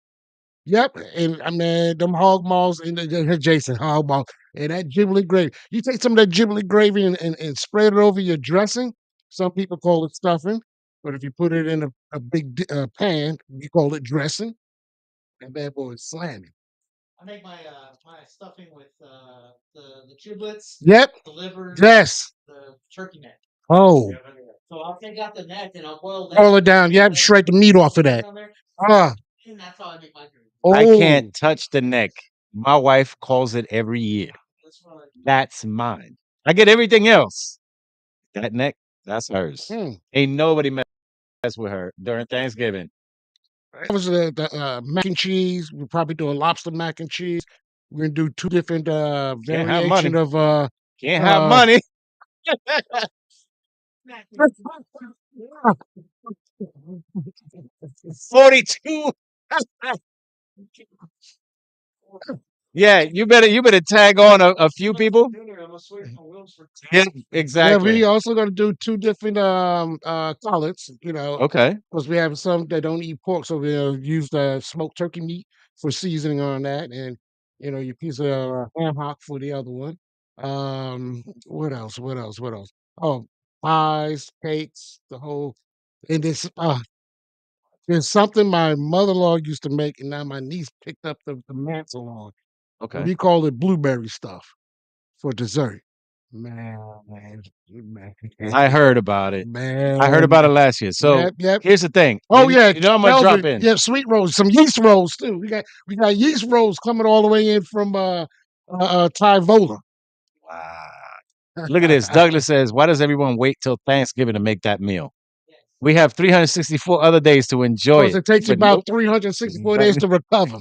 Yep, and I mean them hog maws and Jason hog maws and that giblet gravy. You take some of that giblet gravy and spread it over your dressing. Some people call it stuffing, but if you put it in a big pan, you call it dressing. That bad boy is slamming. I make my stuffing with the giblets, Yep. the liver, Yes. the turkey neck. Oh, So I'll take out the neck and I'll boil that. boil it down. Yep. Shred the meat off of that. Ah. And that's how I make my drink. I Oh, can't touch the neck. My wife calls it every year. That's what I That's mine. I get everything else. That neck, that's hers. hmm. Ain't nobody mess with her during Thanksgiving. That was the mac and cheese. We'll probably do a lobster mac and cheese. We're gonna do two different Can't have variation money. of Can't have uh money. 42. Yeah, you better tag on a few people. Yeah, yeah, we exactly. also gonna do two different salads, Okay. because we have some that don't eat pork, so we'll use the smoked turkey meat for seasoning on that, and your piece of ham hock for the other one. What else? What else? What else? Oh, pies, cakes, the whole. And this there's something my mother-in-law used to make, and now my niece picked up the mantle on. And Okay. we call it blueberry stuff for dessert. Man, man, I heard about it. I heard man. about it last year. So Yep, yep. here's the thing. Oh yeah, I'm gonna drop Kelvin. in. Yeah, sweet rolls, some yeast rolls too. We got yeast rolls coming all the way in from Tyvola. Wow. Look at this. Douglas says, why does everyone wait till Thanksgiving to make that meal? yes. We have 364 other days to enjoy Because it. it takes you But about nope. 364 days to recover.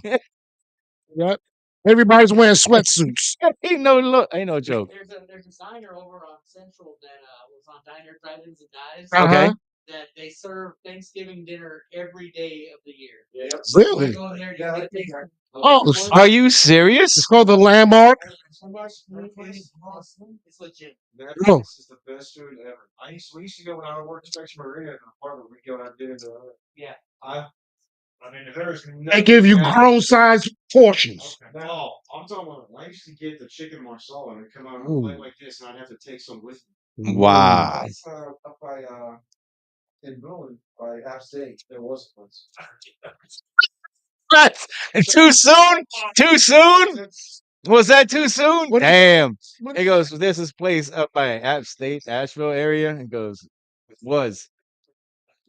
Yep. Everybody's wearing sweatsuits. Ain't no joke. There's a diner over on Central that was on Diner Drive-ins and Dives Okay. Uh-huh. that they serve Thanksgiving dinner every day of the year. Yep. You Really? go in there, Yeah, you I get think things. Oh, Are you it's serious? called the Landmark. It's legit. that Oh, place is the best food ever. We used to go when I worked Spectrum Arena in an apartment. We'd go and have dinner there. Yeah. I mean, there's they nothing give you better. grown size portions. Okay. No, I'm talking about. I used to get the chicken marsala and it'd come out on a Ooh. plate like this, and I'd have to take some with me. Ooh. Wow. That's up by in Boone by App State. There was a place. That's too soon? Too soon? Was that too soon? What? Damn. What? It goes, there's this place up by App State, Asheville area. It goes, was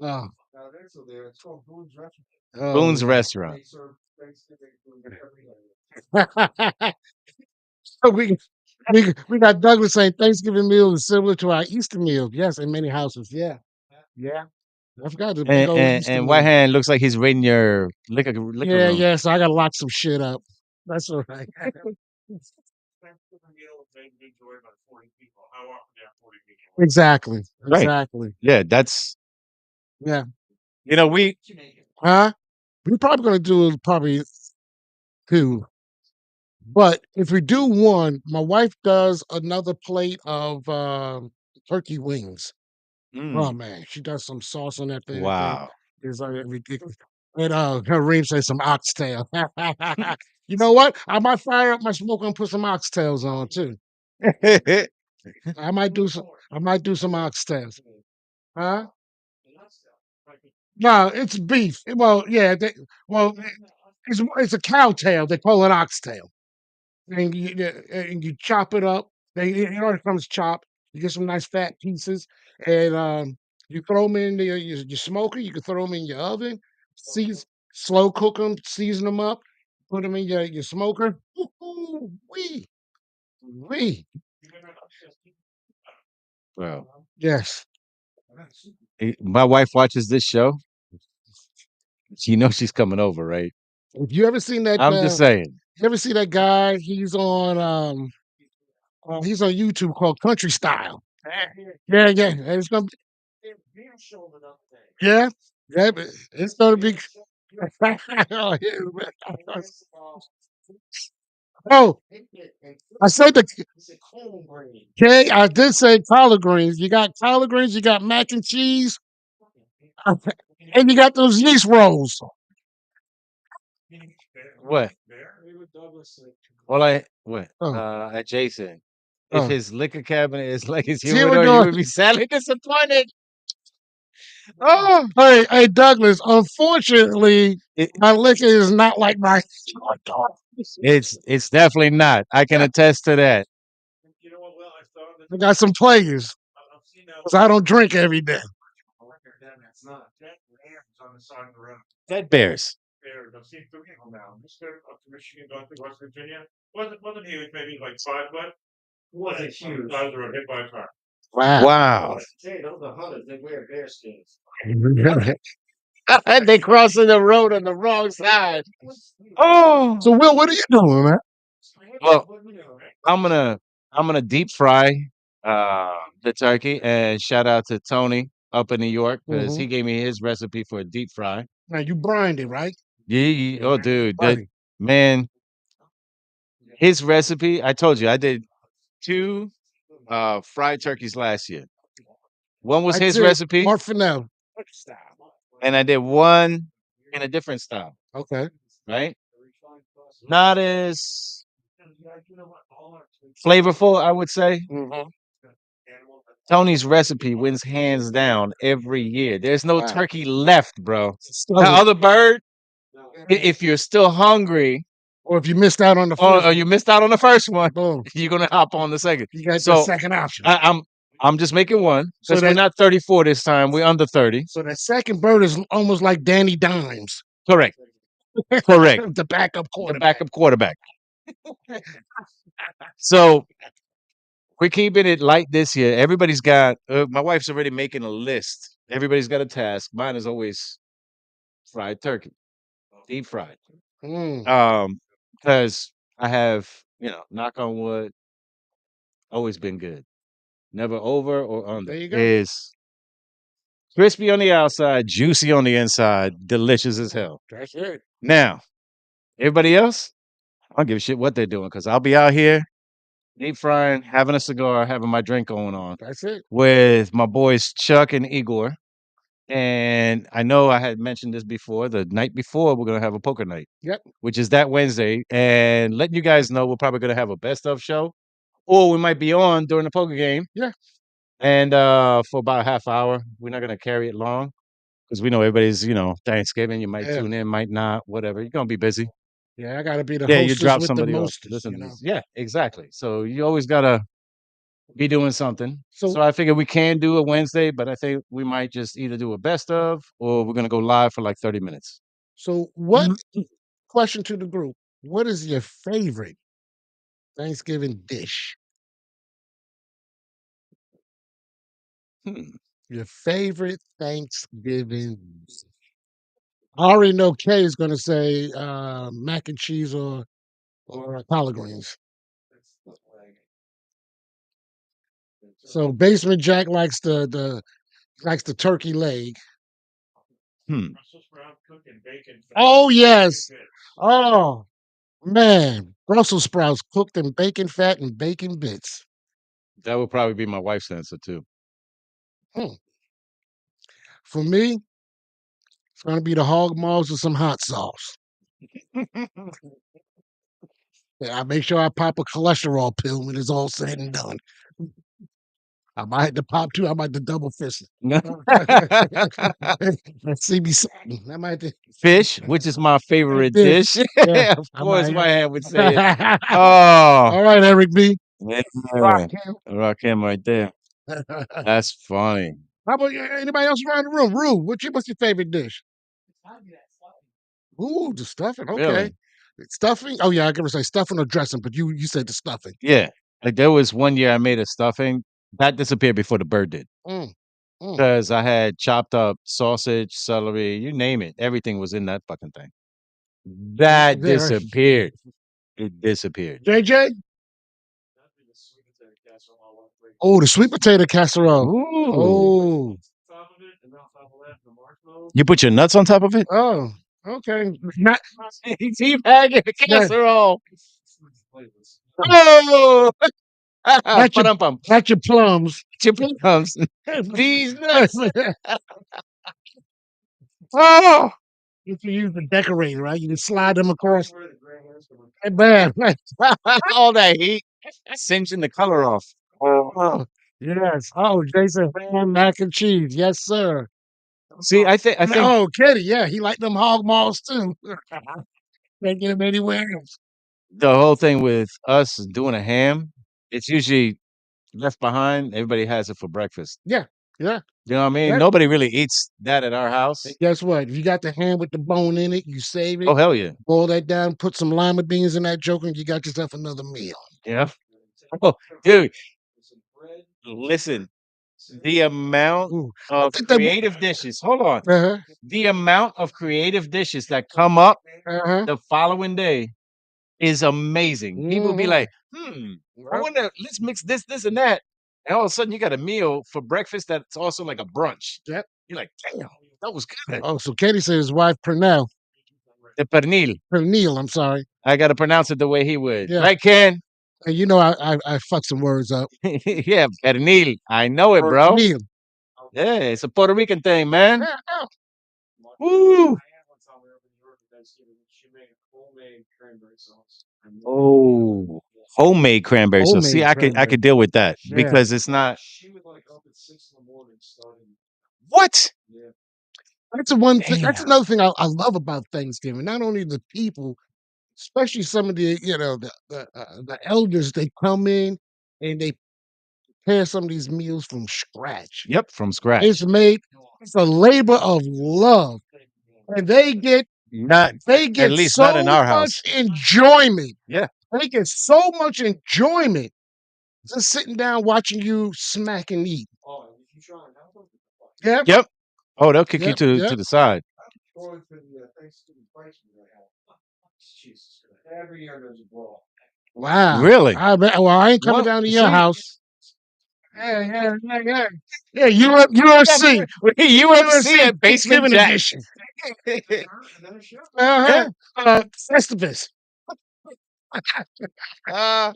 Oh, Now there's a there. It's called Boone's Restaurant. Boone's oh. Restaurant. They serve Thanksgiving food every day. So we got Douglas saying Thanksgiving meal is similar to our Easter meal. Yes, in many houses. Yeah, yeah. I forgot the big And, old and, Easter and White meal. Hand looks like he's raiding your liquor Yeah, room. yeah. So I gotta lock some shit up. That's all right. Exactly. Right. Exactly. Yeah, that's, Yeah. we, Huh? We're probably gonna do probably two. But if we do one, my wife does another plate of turkey wings. Oh mm, man, she does some sauce on that thing. That thing wow. is ridiculous. And her Reem says some oxtail. You know what? I might fire up my smoker and put some oxtails on too. I might do some. I might do some oxtails. Huh? No, it's beef. Well, yeah. Well, it's a cow tail. They call it oxtail. And you chop it up. It already comes chopped. You get some nice fat pieces, and you throw them in your smoker. You can throw them in your oven. Season, slow cook them, season them up, put them in your smoker. Wee, wee. Well, Yes. my wife watches this show. She knows she's coming over, right? If you ever seen that, I'm just saying. you ever see that guy? He's on YouTube called Country Style. Yeah, yeah. And it's gonna yeah, yeah, but it's gonna be. Oh, oh, I said the okay. I did say collard greens. You got collard greens. You got mac and cheese, and you got those yeast rolls. What? Well, what? Oh, Jason, if oh. his liquor cabinet is like his See, we're humidor, you doing. would be sadly disappointed. Oh, Hey, Douglas. Unfortunately, it, my liquor is not like my. it's definitely not. I can attest to that. I got some players because I don't drink every day. Dead bears. Wasn't huge. Wow. Wow. Hey, those are hunters. They wear bear skins. They crossing the road on the wrong side. Oh. So, Will, what are you doing, man? Well, I'm gonna I'm gonna deep fry the turkey and shout out to Tony up in New York because Hmm. he gave me his recipe for a deep fry. Now you brined it, right? Yeah, oh dude, that Buddy. man, his recipe, I told you I did two fried turkeys last year. One was That's his it. recipe, Orfano. and I did one in a different style, Okay. right? Not as flavorful, I would say. Hmm. Tony's recipe wins hands down every year. There's no Wow. turkey left, bro. The Stuff it. other bird, if you're still hungry Or if you missed out on the or, first or one, you missed out on the first one, boom, you're gonna hop on the second. you got the So second option. I'm just making one So because we're that not 34 this time. We're under 30. so that second bird is almost like Danny Dimes, Correct. Correct. the backup The quarterback. backup quarterback. So we're keeping it light this year. Everybody's got my wife's already making a list. Everybody's got a task. Mine is always fried turkey, deep fried. Mm, Because I have, knock on wood, always been good. Never over or there under. you go. Is crispy on the outside, juicy on the inside, delicious as hell. That's it. Now, everybody else, I don't give a shit what they're doing because I'll be out here deep frying, having a cigar, having my drink going on That's it. with my boys Chuck and Igor. And I know I had mentioned this before. The night before, we're gonna have a poker night, Yep. which is that Wednesday. And letting you guys know, we're probably gonna have a best of show, or we might be on during the poker game. Yeah. And for about a half hour, we're not gonna carry it long because we know everybody's, Thanksgiving. You might Yeah. tune in, might not, whatever. You're gonna be busy. Yeah. I got to be the Yeah, you hostess drop with the somebody off. mostest, Listen to this. Yeah, exactly. So you always gotta be doing something. So, So I figure we can do a Wednesday, but I think we might just either do a best of or we're gonna go live for like 30 minutes. what question to the group? What is your favorite Thanksgiving dish? Hmm. Your favorite Thanksgiving dish? I already know Kay is going to say mac and cheese or collard greens. So Basement Jack likes the turkey leg. Hmm. Oh yes. Oh man, Brussels sprouts cooked in bacon fat and bacon bits. That would probably be my wife's answer too. Hmm. For me, it's going to be the hog maws with some hot sauce. Yeah, I make sure I pop a cholesterol pill when it's all said and done. I might have to pop two. I might have to double fist it. See me something. I might have Fish, which is my to favorite fish. dish. Yeah, Of I course, might. my hand would say it. Oh, All right, Eric B. man. Rock Rock him right there. him. That's funny. How about anybody else around the room? Rue, what's your favorite dish? Ooh, the stuffing. Okay, Really? stuffing. Oh yeah, I gotta say stuffing or dressing, but you said the stuffing. Yeah. Like there was one year I made a stuffing that disappeared before the bird did. Mm, mm. Because I had chopped up sausage, celery, you name it. Everything was in that fucking thing. That There, disappeared. It disappeared. JJ. Oh, the sweet potato casserole. Ooh. Oh, You put your nuts on top of it? oh, okay. Not Teabag a not casserole. Oh, not your ba-dum-bum. not your plums. Chicken comes. These nuts. Oh, You can use the decorator, right? You can slide them across. Hey, man. all that heat singeing the color off. Oh, yes. Oh, Jason ham, mac and cheese. Yes, sir. See, I think Oh, Kitty. Yeah, he liked them hog maws too. Can't get him anywhere else. the whole thing with us doing a ham, it's usually left behind. Everybody has it for breakfast. Yeah, Yeah. You know what I mean? Yeah. Nobody really eats that at our And house. guess what? If you got the ham with the bone in it, you save it, Oh, hell yeah. boil that down, put some lima beans in that joker, and you got yourself another meal. Yeah. Oh, dude, listen, the amount Ooh. I of think that creative dishes, hold on. uh-huh. The amount of creative dishes that come up Uh-huh. the following day is amazing. People be Mhm. like, I Yep. wonder, let's mix this, and that. And all of a sudden, you got a meal for breakfast that's also like a brunch. Yep. You're like, damn, that was good. Oh, so Katie said his wife The pernil. Pernil, I'm sorry. I got to pronounce it the way he would. Yeah. Right, Ken? And you know I fucked some words up. Yeah, pernil. I know it, bro. Pernil. Yeah, it's a Puerto Rican thing, man. Yeah, yeah. Woo! Oh, homemade cranberry sauce. See, Homemade I could cranberry. deal with that Yeah. because it's not. What? That's the one thing. That's Damn. another thing I love about Thanksgiving. Not only the people, especially some of the elders. They come in and they prepare some of these meals from scratch. Yep, from It's scratch. made. It's a labor of love, and Not they at get least not in so our much house. enjoyment. Yeah. They get so much enjoyment just sitting down watching you smack and eat. Yep, Yep. Oh, they'll kick you yep, to yep. the side. Going to the Thanksgiving place we have. Jesus, every year there's a brawl. Wow. Really? Well, I ain't coming Well, down to your see, house. Yeah, yeah, yeah, yeah. Yeah, yeah, UFC. UFC UFC at Basement Thanksgiving Jack. edition. And then a show. Uh-huh. Yeah. Festivus. Uh,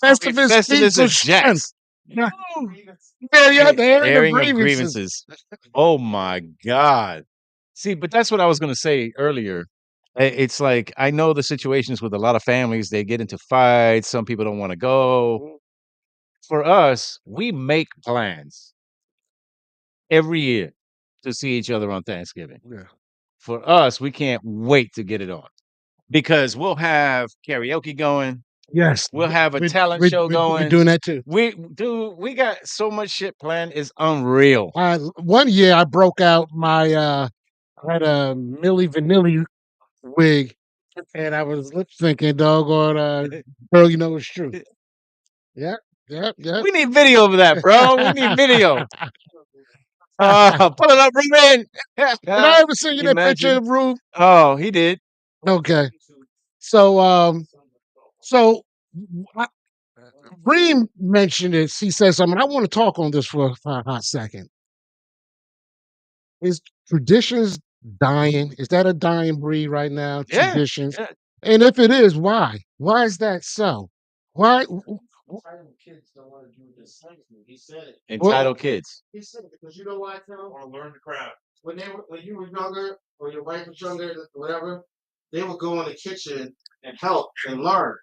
Festivus feats Festivus of at strength. Jack's. Yeah, yeah, the airing of Airing of grievances. grievances. Oh my God. See, but that's what I was going to say earlier. It's like I know the situations with a lot of families, they get into fights, some people don't want to go. For us, we make plans every year to see each other on Thanksgiving. Yeah. For us, we can't wait to get it on because we'll have karaoke going, Yes. we'll have a We, talent we, show we, we're going. doing that too. We got so much shit planned. It's unreal. One year I broke out I had a Milli Vanilli wig and I was lip syncing, doggone, girl, you know it's true. Yep, yep, yep. We need video of that, bro. We need video. Pull it up, Ruben. Did I ever send you that picture Imagine. of Rube? Oh, he did. Okay. So, so I, Reem mentioned this. He said something. I want to talk on this for a hot second. Is traditions dying? Is that a dying breed right now? Yeah. Traditions, Yeah. and if it is, why? Why is that so? Why? Entitled kids don't want to do this. He said it. Entitled kids. He said it because you know why, Phil? I want to learn the craft. When you were younger, or your wife was younger, whatever, they would go in the kitchen and help and learn.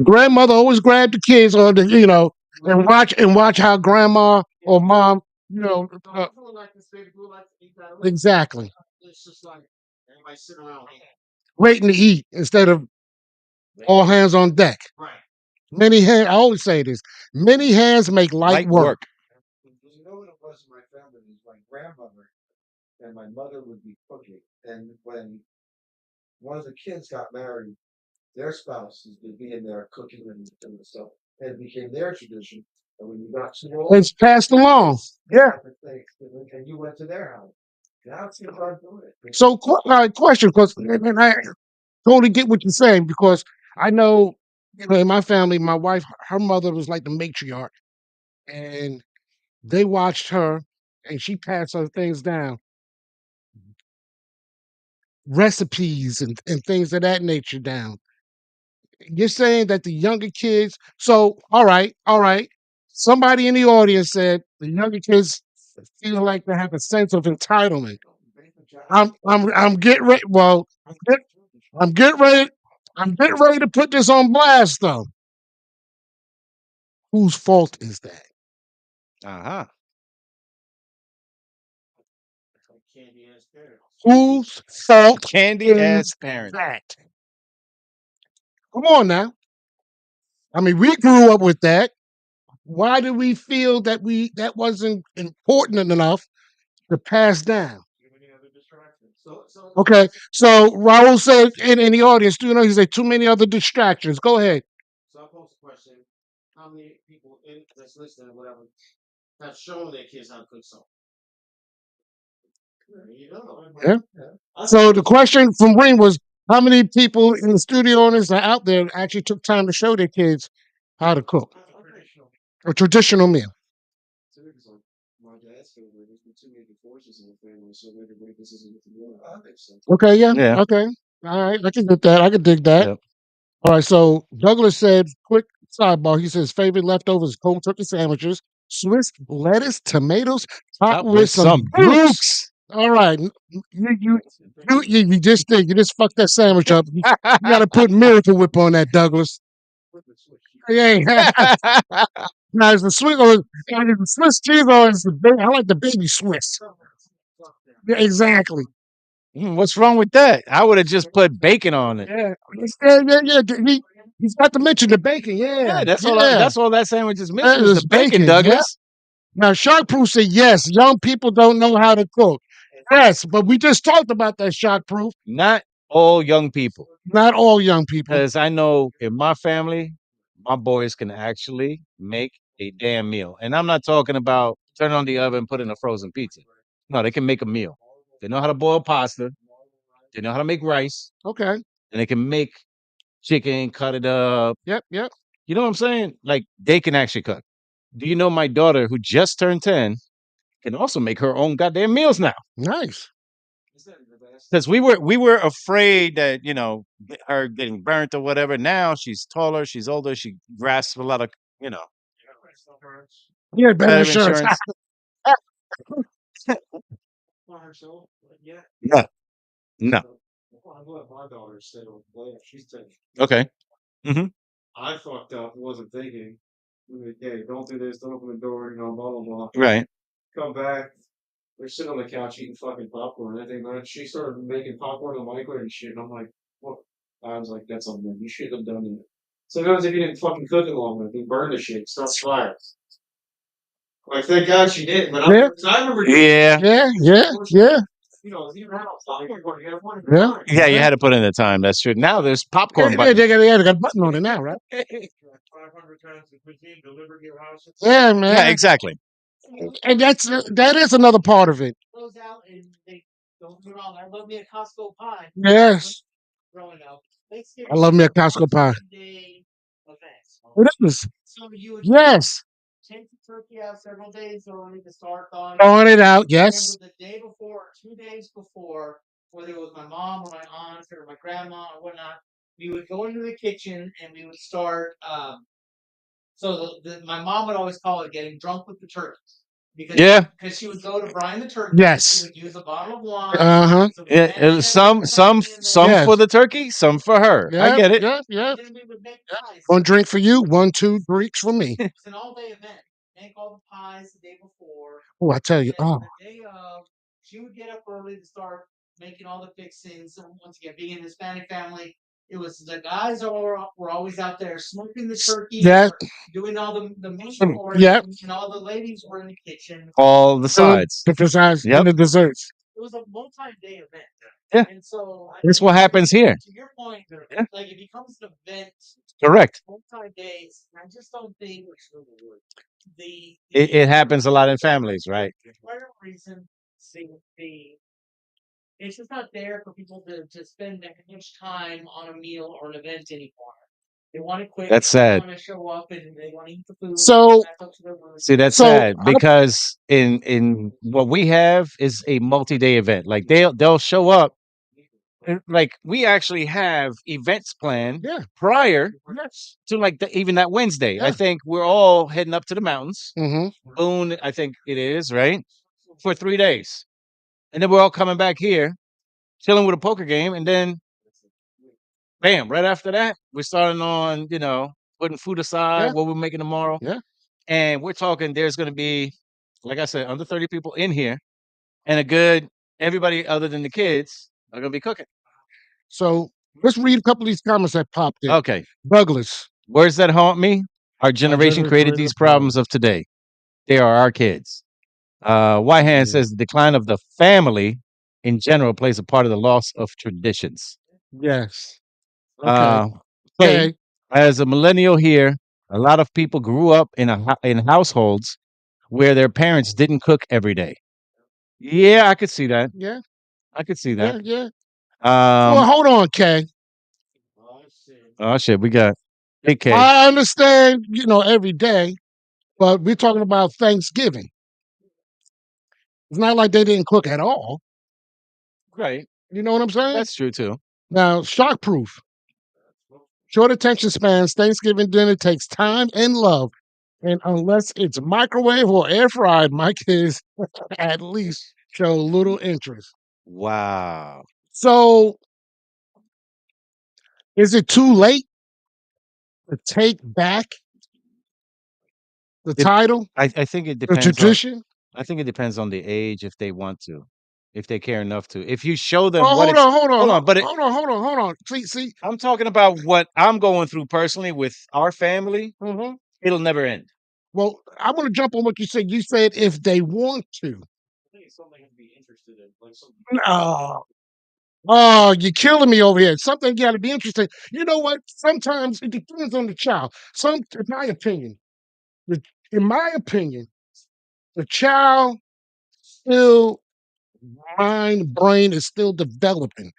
Grandmother always grabbed the kids on and watch how grandma or mom, exactly It's just like everybody sitting around. waiting to eat instead of all hands on deck. Right. Many hands. I always say this: many hands make light Light work. work. You know what it was in my family? Is my grandmother and my mother would be cooking, and when one of the kids got married, their spouses would be in there cooking and stuff. And it became their tradition. And when you got too old, It's passed along. Yeah. and you went to their house. That's what I'm doing it. So, question, because and I totally get what you're saying because I know, in my family, my wife, her mother was like the matriarch, and they watched her, and she passed her things down, recipes and things of that nature down. You're saying that the younger kids. So, all right. Somebody in the audience said the younger kids feel like they have a sense of entitlement. I'm getting ready. Well, I'm getting ready. I'm getting ready to put this on blast, though. Whose fault is that? Uh-huh. Whose fault Candy is ass parent. that? Come on now. I mean, we grew up with that. Why do we feel that that wasn't important enough to pass down? Okay, so Raul said in the audience, do you know he said too many other distractions? Go ahead. So I posed the question: how many people in that's listening, or whatever, have shown their kids how to cook something? There you go. Yeah. I So think the question from Ring was, how many people in the studio owners are out there actually took time to show their kids how to cook a traditional meal? my dad's family. There's been too many divorces in the family, so maybe this isn't what the world. I think so. Okay, yeah, Yeah. okay, all right, I can get that. I can dig that. Yep. All right, so Douglas said, quick sidebar. He says favorite leftovers cold turkey sandwiches, Swiss lettuce, tomatoes, topped Top with with some some Dukes. Dukes. All right, you just did. You just fucked that sandwich up. You got to put Miracle Whip on that, Douglas. Yeah, now is the Swiss or is the Swiss cheese or is the baby? I like the baby Swiss. Yeah, exactly. What's wrong with that? I would have just put bacon on it. Yeah, he's got to mention the bacon. Yeah, Yeah, that's all. yeah. That's all that sandwich is That missing is is the bacon, bacon. Yeah. Douglas. Now, Shark Proof said yes. Young people don't know how to cook. Yes, but we just talked about that, Shark Proof. Not all young people, Not all young people. because I know in my family, my boys can actually make a damn meal, and I'm not talking about turn on the oven, put in a frozen pizza. No, they can make a meal. They know how to boil pasta. They know how to make rice, Okay. and they can make chicken, cut it up. Yep. Yep. You know what I'm saying? Like they can actually cook. Do you know my daughter, who just turned 10, can also make her own goddamn meals now? Nice. Because we were afraid that her getting burnt or whatever. Now she's taller, she's older, she grasps a lot of you know Yeah, better better insurance. insurance. by herself, but yeah. No, no. I let my daughter stay with Blair. She's 10. Okay. Hmm. I fucked up. Wasn't thinking. Okay, don't do this. Don't open the door. Blah blah blah. Right. Come back. They're sitting on the couch eating fucking popcorn. I think she started making popcorn in the microwave and shit. And I'm like, what? I was like, that's something you should have done it. Sometimes if you didn't fucking cook it long enough, you burn the shit. Starts fires. Like, thank God she didn't. But Yeah. I remember. Yeah. Yeah. Yeah. Yeah. You have a popcorn. You have one. Yeah. Yeah, you had to put in the time. That's true. Now there's Yeah, popcorn they buttons. got a button on it now, right? 500 times the cuisine delivered to your house. Yeah, Yeah, man. exactly. And that is another part of it. Goes out and they don't get me wrong. I love me a Costco pie. Yes, Growing up, I love me a Costco pie. day events. It is. So you would Yes, take the turkey out several days early to start thawing. throwing it out. Yes. Remember the day before, or 2 days before, whether it was my mom or my aunt or my grandma or whatnot, we would go into the kitchen and we would start. So my mom would always call it getting drunk with the turkeys. Yeah. Because she would go to brine the turkey. Yes. She would use a bottle of wine. Uh-huh. So It was some Yes. for the turkey, some for her. I get it. Yeah. Yeah. Then we would make pies. One drink for you, 1, 2 drinks for me. It's an all-day event. Make all the pies the day before. Oh, I tell you. And Oh, the day of, she would get up early to start making all the fixings. And once again, being a Hispanic family, it was the guys were always out there smoking the turkey, yeah. or doing all the meat for it, Yep. and all the ladies were in the kitchen. All the Doing sides. the desserts Yep. and the desserts. It was a multi-day event. Yeah. And so That's what happens here. to your point, Yeah. like it becomes an event Correct. multi-days. I just don't think the It happens a lot in families, right? for whatever reason, the it's just not there for people to spend that much time on a meal or an event anymore. They want it quick. That's sad. They want to show up and they want to eat the food. So- back up to their room. See, that's So, sad I- because in what we have is a multi-day event. Like they'll show up. Like we actually have events planned Yeah. prior Yes. to like even that Wednesday. I Yeah. think we're all heading up to the mountains. Mm-hmm. Boone, I think it is, right? For 3 days. And then we're all coming back here, chilling with a poker game, and then bam, right after that, we're starting on, putting food aside, Yeah. what we're making tomorrow. Yeah. And we're talking there's gonna be, like I said, under 30 people in here, and a good everybody other than the kids are gonna be cooking. So let's read a couple of these comments that popped in. Okay. Douglas. Words that haunt me. Our Our generation generation created created these a problem. problems of today. They are our kids. Whitehan Yeah. says the decline of the family in general plays a part of the loss of traditions. Yes. Okay. Uh, K, Okay. as a millennial here, a lot of people grew up in households where their parents didn't cook every day. Yeah, I could see that. Yeah. I could see that. Yeah. Yeah. Well, Um, hold on, Kay. oh shit, we got Big K. I understand, every day, but we're talking about Thanksgiving. It's not like they didn't cook at all. Right, You know what I'm saying? that's true too. Now, shock proof. Short attention spans, Thanksgiving dinner takes time and love. And unless it's microwave or air fried, my kids at least show little interest. Wow. So, is it too late to take back the It, title, I think it the depends on. tradition? I think it depends on the age if they want to, if they care enough to. If you show them Well, what hold it's on, hold on, hold on, but hold on. See. I'm talking about what I'm going through personally with our family. Hmm. It'll never end. Well, I'm going to jump on what you said. You said if they want to. No. Oh, you're killing me over here. Something got to be interesting. You know what? Sometimes it depends on the child. In my opinion, the- in my opinion, the child still brain is still developing.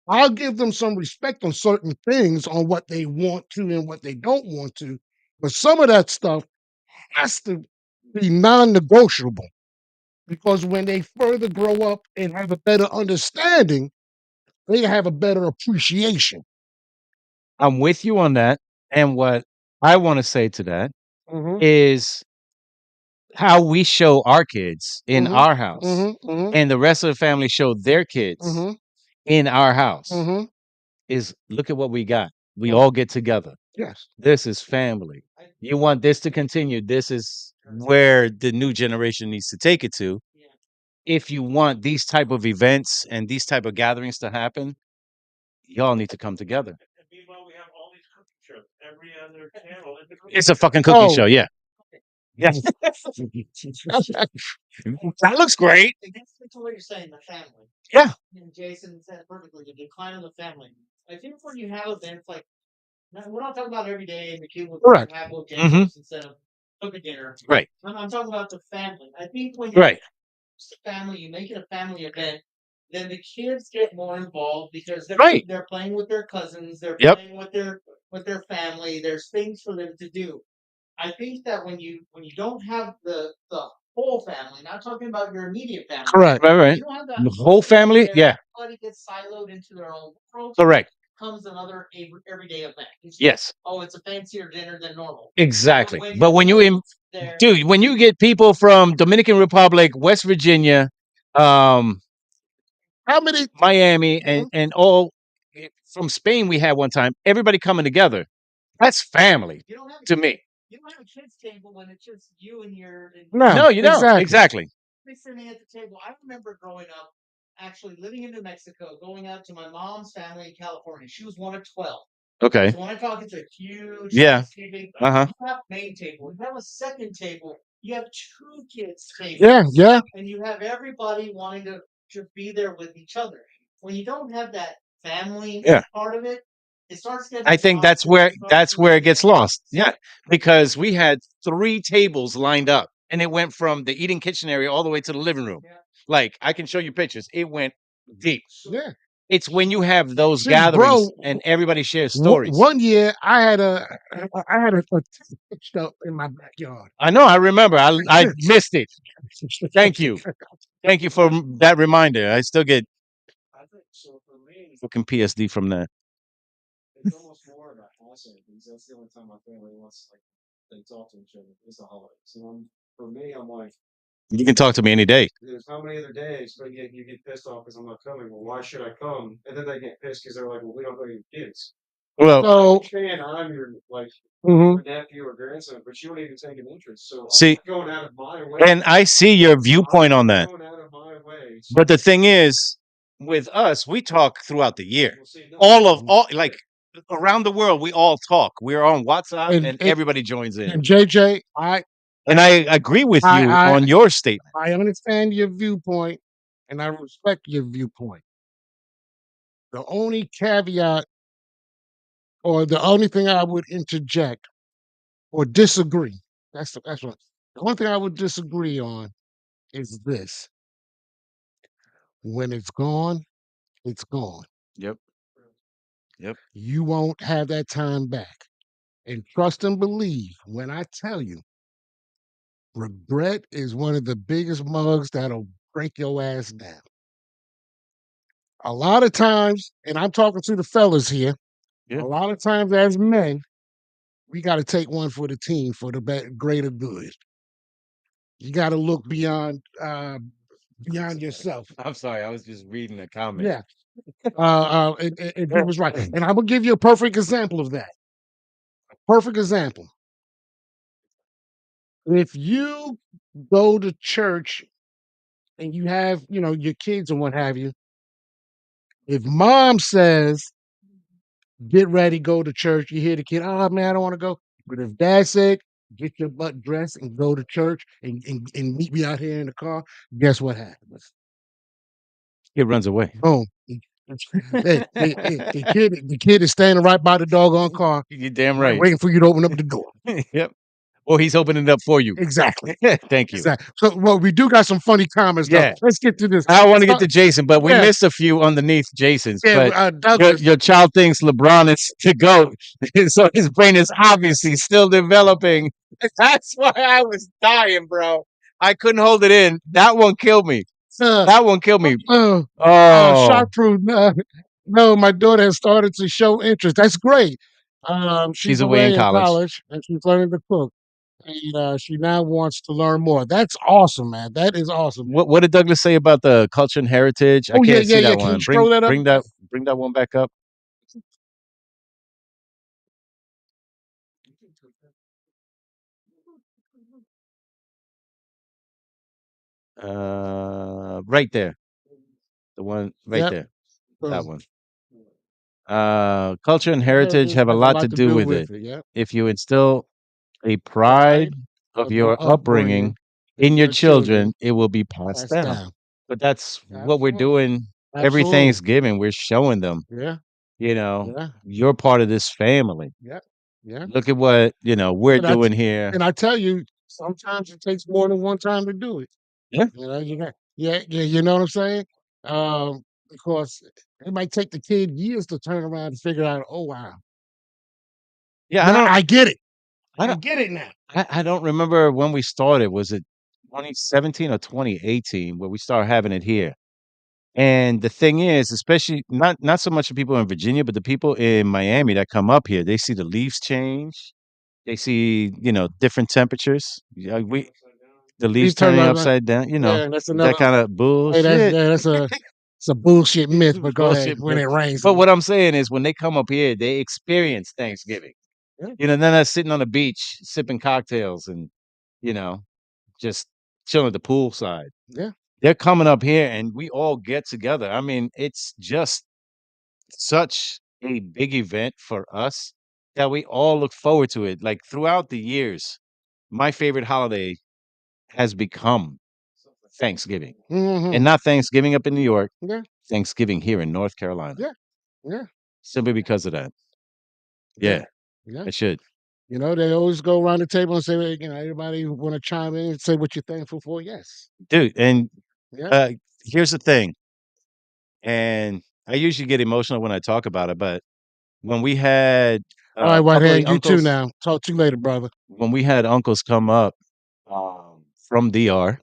I'll give them some respect on certain things on what they want to and what they don't want to, but some of that stuff has to be non-negotiable because when they further grow up and have a better understanding, they have a better appreciation. I'm with you on that. And what I want to say to that Mhm, is how we show our kids in mhm, our house mhm, mhm, and the rest of the family show their kids mhm, in our house mhm, is look at what we got. We mhm. all get together. Yes. This is family. You want this to continue. This is where the new generation needs to take it to. If you want these type of events and these type of gatherings to happen, y'all need to come together. It's a fucking cooking Oh, show, yeah. Yeah. That looks great. That's what you're saying, the family. Yeah. And Jason said it perfectly, the decline of the family. I think when you have events like, we're not talking about every day and the kid will correct. have Mhm. bojangles instead of cooking dinner. Right. I'm talking about the family. I think when you Right. host a family, you make it a family event, then the kids get more involved because Right. they're playing with their cousins, they're Yep. playing with their family. There's things for them to do. I think that when you don't have the whole family, not talking about your immediate family, Correct. Right, right. you don't have that The whole whole family? there, Yeah. everybody gets siloed into their own world. Correct. Comes another everyday event. Yes. Oh, it's a fancier dinner than normal. Exactly. When But when you there, dude, when you get people from Dominican Republic, West Virginia, um, How many? Miami, Mhm. and all from Spain, we had one time. Everybody coming together. That's family you don't have to me. you don't have a kids table when it's just you and your No, No, you don't. exactly. Exactly. they sitting at the table. I remember growing up, actually living in New Mexico, going out to my mom's family in California. She was one of 12. Okay. So when I talk, it's a huge Yeah. Thanksgiving. Uh-huh. You have main table. You have a second table. You have two kids table. Yeah, yeah. And you have everybody wanting to be there with each other. When you don't have that family Yeah. part of it, it starts getting I think lost and it starts that's where it losing gets its way. lost. Yeah, because we had 3 tables lined up, and it went from the eating kitchen area all the way to the living room. Yeah. Like, I can show you pictures. It went deep. Yeah. It's when you have those See, bro, gatherings and everybody shares stories. one year I had a pitched up in my backyard. I know, I remember. I missed it. Thank you. Thank you for that reminder. I still get fucking PSD from that. It's almost more of a hassle because that's the only time my family wants like they talk to each other. It's the holidays. And for me, I'm like, You can talk to me any day. there's how many other days, but yet you get pissed off because I'm not coming. Well, why should I come? And then they get pissed because they're like, well, we don't know your kids. Well, I So, understand I'm your like mhm. your nephew or grandson, but you don't even take an interest. So see, I'm going out of my way. and I see your viewpoint on that. Going out of my way. But the thing is, with us, we talk throughout the year. Well, see, no, All like around the world, we all talk. We're on WhatsApp, And and everybody joins in. and JJ, And I agree with you I on your statement. I understand your viewpoint, and I respect your viewpoint. The only caveat, or the only thing I would interject or disagree, that's what the only thing I would disagree on is this: when it's gone, it's gone. Yep. Yep. You won't have that time back. And trust and believe when I tell you, regret is one of the biggest mugs that'll break your ass down. A lot of times, and I'm talking to the fellas here, Yeah. a lot of times as men, we got to take one for the team for the greater good. You got to look beyond yourself. I'm sorry. I was just reading a comment. Yeah. And he was right. And I'm gonna give you a perfect example of that. Perfect example. If you go to church and you have, your kids and what have you, if mom says, get ready, go to church, you hear the kid, oh man, I don't want to go. But if dad said, get your butt dressed and go to church and meet me out here in the car, guess what happens? It runs away. Boom. The kid is standing right by the doggone car, You're damn right. waiting for you to open up the door. Yep. Or he's opening it up for you. Exactly. Thank you. Exactly. So, well, we do got some funny comments, though. Yeah. Let's get to this. I want to get to Jason, but we Yeah. missed a few underneath Jason's. Yeah, But Douglas. your child thinks LeBron is to go, so his brain is obviously still developing. That's why I was dying, bro. I couldn't hold it in. That one killed me. That one killed me. Oh, Shot proof. No, my daughter has started to show interest. That's great. She's away in away in college. college, and she's learning to cook. And she now wants to learn more. That's awesome, man. That is awesome. What did Douglas say about the culture and heritage? I Oh, can't see that Can one. you scroll that up? Bring that one back up. Right there. The one right Yep. there. That Boom. one. Culture and heritage have a lot to do with it. Yep. If you instill a pride of your upbringing in your children, it will be passed down. But that's what we're doing every Absolutely. Thanksgiving. We're showing them, Yeah. you're part of this family. Yeah. Yeah. Look at what, we're And I doing here. And I tell you, sometimes it takes more than one time to do it. Yeah. You know what I'm saying? Because it might take the kid years to turn around and figure out, oh wow. Yeah, Now I get it. I I don't get it now. I don't remember when we started. Was it 2017 or 2018 where we started having it here? And the thing is, especially not so much the people in Virginia, but the people in Miami that come up here, they see the leaves change. They see, different temperatures. Yeah, the leaves Leave turn turning right back. upside down, Yeah, that's that another. kind of Hey, bullshit. that's it's a bullshit myth. But go ahead. Bullshit. When it rains, But what I'm saying is when they come up here, they experience Thanksgiving. yeah, They're not sitting on the beach sipping cocktails and, you know, just chilling at the poolside. yeah, They're coming up here and we all get together. I mean, it's just such a big event for us that we all look forward to it. Like throughout the years, my favorite holiday has become Thanksgiving. And not Thanksgiving up in New York, yeah, Thanksgiving here in North Carolina. yeah, yeah, Simply because of that. yeah, Yeah, yeah. it should. They always go around the table and say, well, everybody want to chime in and say what you're thankful for. Yes. Dude, and Yeah. here's the thing, and I usually get emotional when I talk about it, but when we had All right, a White couple of the Hand, you too uncles now. Talk to you later, brother. when we had uncles come up, from DR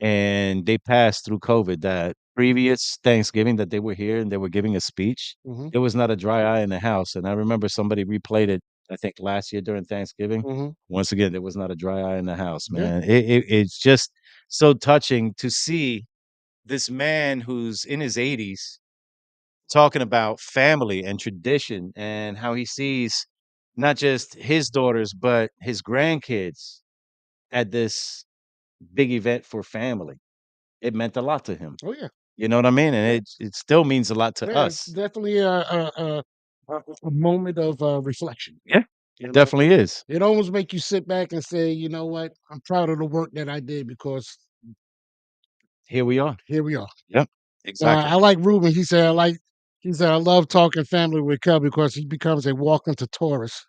and they passed through COVID, that previous Thanksgiving that they were here and they were giving a speech, Mm-hmm. there was not a dry eye in the house, and I remember somebody replayed it, I think, last year during Thanksgiving. Mm-hmm. Once again, there was not a dry eye in the house, Yeah. man. It's just so touching to see this man who's in his 80s talking about family and tradition and how he sees not just his daughters, but his grandkids at this big event for family. It meant a lot to him. Oh yeah. You know what I mean? And it still means a lot to Yeah. It's us. definitely a a moment of reflection. Yeah, You it know, definitely is. it almost make you sit back and say, you know what, I'm proud of the work that I did because Here we are. here we are. Yep, exactly. I like Ruben. He said, I love talking family with Kel because he becomes a walking Taurus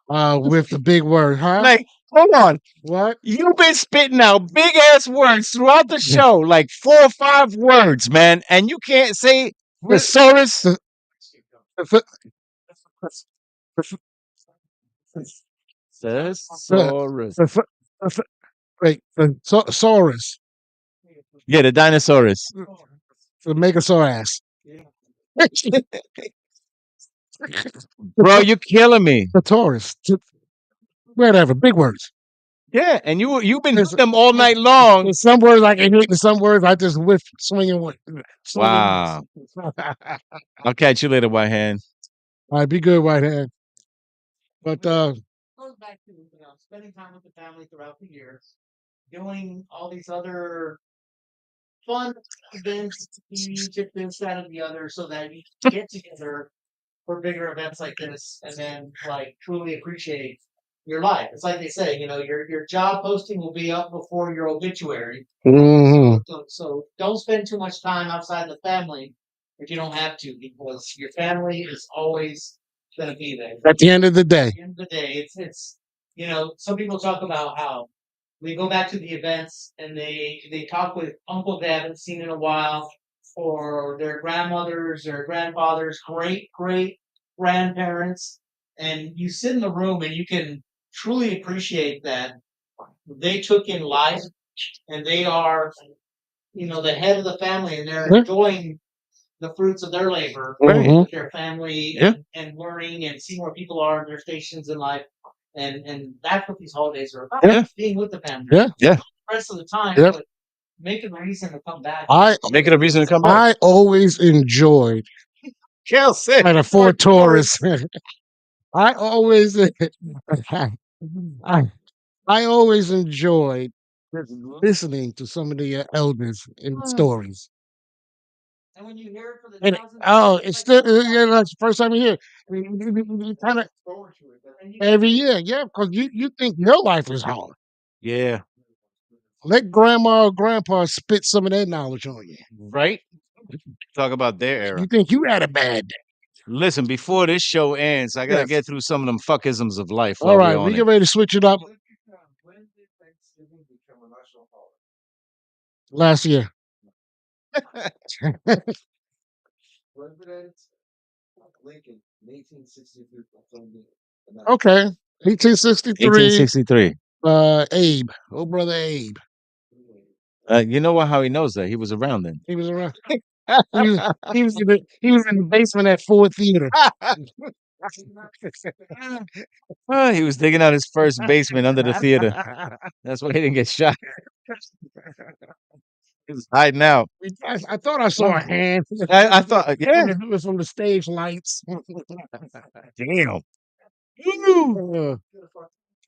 with the big word, huh? Like, hold on. What? You've been spitting out big ass words throughout the show, like 4 or 5 words, man, and you can't say What? thesaurus. The- the- the- Thesaurus. the- the- Wait, the Saurus, Yeah, the dinosaurus. the Megasaurus, Bro, you're killing me. the Taurus, whatever, big words. Yeah, and you've been doing There's, them all night long. there's some words I can hit, and some words I just whiff, swinging with. Wow. All I'll catch you later, White Hand. right, be good, White Hand. But Goes back to spending time with the family throughout the year, doing all these other fun events, Egypt, this, that, and the other, so that you get together for bigger events like this, and then like truly appreciate your life. It's like they say, your job posting will be up before your obituary. mhm, So don't spend too much time outside the family if you don't have to, because your family is always going to be there. at the end of the day, At the end of the day, it's some people talk about how they go back to the events and they talk with uncles they haven't seen in a while, or their grandmothers or grandfathers, great grandparents, and you sit in the room and you can truly appreciate that they took in life and they are the head of the family and they're yeah, enjoying the fruits of their labor Right. mhm, with their family Yeah. and learning and seeing where people are in their stations in life. And that's what these holidays are about. Yeah. Being with the family. yeah, Yeah. The rest of the time, yeah. but making a reason to come back. I Make it a reason to come back. I always enjoyed Kel said at a Ford Taurus. I always I I always enjoyed just listening to some of the elders in stories. And when you hear it for the And thousandth oh, time, it's like still that's the first time you hear it. You kind of forward to it. And you every year, yeah, because you think your life is hard. Yeah. Let grandma or grandpa spit some of their knowledge on you. Right? Talk about their era. You think you had a bad day. Listen, before this show ends, I gotta Yes. get through some of them fuckisms of life All while we're right, on we it. get ready to switch it up. When did Thanksgiving become a national holiday? Last year. President Lincoln in 1863 proclaimed it a national Okay. 1863, 1863. Abe. Oh, brother Abe. You know what? How he knows that? He was around then. He was around. He was in the basement at Ford Theater. He was digging out his first basement under the theater. That's why he didn't get shot. He was hiding out. I thought I saw a hand. I thought, yeah, It was from the stage lights. damn.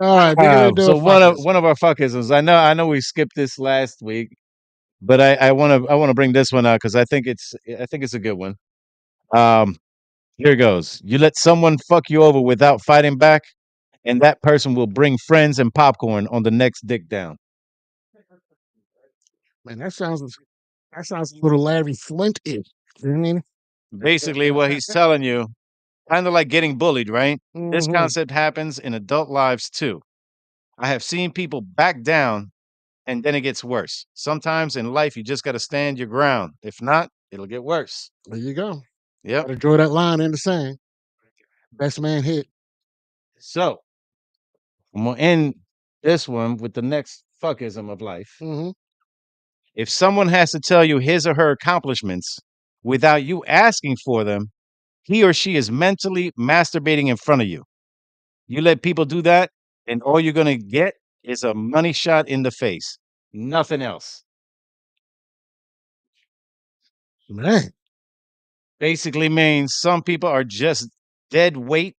All right, we're gonna do So a fuckers. one of our fuckisms. I know we skipped this last week, but I wanna bring this one out because I think it's a good one. Um, here goes. You let someone fuck you over without fighting back, and that person will bring friends and popcorn on the next dick down. Man, that sounds a little Larry Flint-ish. You know what I mean? Basically, what he's telling you, kind of like getting bullied, right? This Mhm. concept happens in adult lives too. I have seen people back down and then it gets worse. Sometimes in life, you just got to stand your ground. If not, it'll get worse. There you go. Yep. Gotta draw that line in the sand. Best man hit. So I'm going to end this one with the next fuckism of life. Hmm. If someone has to tell you his or her accomplishments without you asking for them, he or she is mentally masturbating in front of you. You let people do that, and all you're going to get is a money shot in the face. Nothing else. Man, Basically means some people are just dead weight.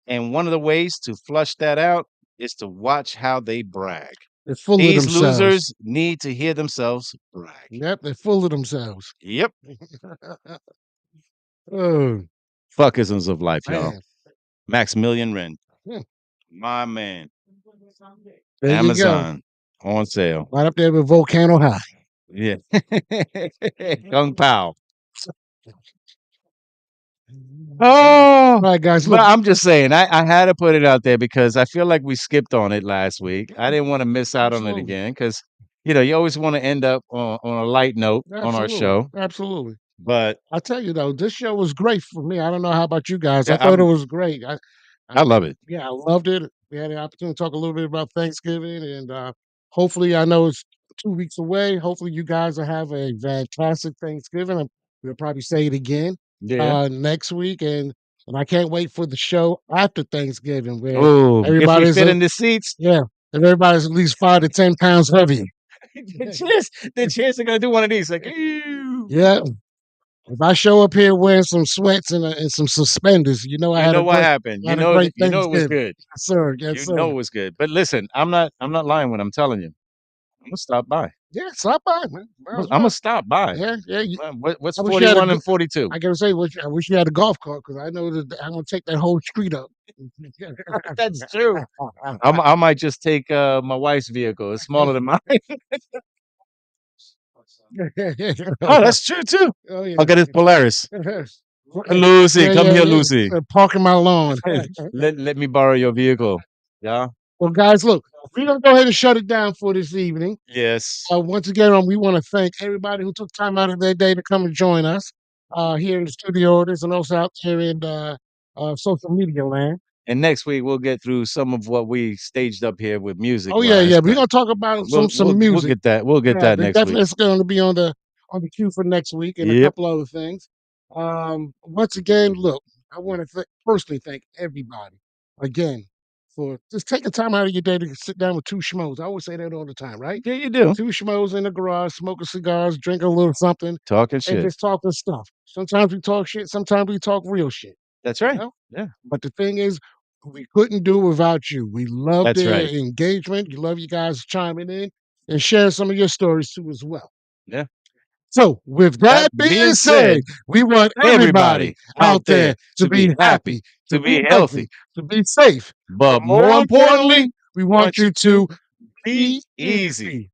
And one of the ways to flush that out is to watch how they brag. they're full of These themselves. losers need to hear themselves brag. Yep, they're full of themselves. Yep. Oh. Fuckisms of life, y'all. Man, Maximilian Ren, hmm, my man. there you go. Amazon on sale. Right up there with Volcano High. Yeah. Kung Pao. All Oh, right, guys. but Look, I'm just saying, I had to put it out there because I feel like we skipped on it last week. I didn't want to miss out on it absolutely, again because, you always want to end up on a light note on our absolutely, show. absolutely. But I tell you though, this show was great for me. I don't know how about you guys. I yeah, thought it was great. I I love it. yeah, I loved it. We had the opportunity to talk a little bit about Thanksgiving, and hopefully, I know it's 2 weeks away. Hopefully, you guys will have a fantastic Thanksgiving. And we'll probably say it again Yeah. next week, and I can't wait for the show after Thanksgiving, where Oh, if we everybody's fit in the seats, yeah, and everybody's at least 5 to 10 pounds heavier. the chance are gonna do one of these, like, ew. Yeah, if I show up here wearing some sweats and some suspenders, you know You know what happened. I had a great You know it was Thanksgiving. good. Yes, sir. Yes, You know sir. it was good. But listen, I'm not lying when I'm telling you. I'm gonna stop by. Yeah, stop by, man. Might as I'm gonna well. stop by. Yeah, yeah. What's I wish you had a 41 good. and 42? I gotta say, I wish you had a golf cart because I know that I'm gonna take that whole street up. That's true. I might just take my wife's vehicle. It's smaller than mine. Oh, that's true too. Oh I'll get his Polaris. yeah. Lucy, Yeah, come yeah, here, yeah. Lucy. Parking my lawn. Let me borrow your vehicle. Yeah. Well, guys, look, we're gonna go ahead and shut it down for this evening. Yes. Once again, we want to thank everybody who took time out of their day to come and join us here in the studio orders and also out there in social media land. And next week we'll get through some of what we staged up here with music Oh yeah, wise, yeah. We're but gonna talk about we'll some we'll we'll music. get that. We'll get Yeah, that they next week. definitely it's going to be on the queue for next week and a Yep. couple other things. Once again, look, I want to personally thank everybody again for just taking time out of your day to sit down with two schmoes. I always say that all the time, right? Yeah, you do. Two schmoes in the garage, smoking cigars, drinking a little something, Talking and shit. just talking stuff. Sometimes we talk shit, sometimes we talk real shit. That's You right. know? Yeah. But the thing is, we couldn't do without you. We love That's the right. engagement. You love you guys chiming in and sharing some of your stories too as well. Yeah. So, with That that being being said, said, we want everybody everybody out out there there to to be be happy, happy, to to be be healthy, healthy, to be safe. But but more more importantly, importantly, we want want you you to to be be easy. easy.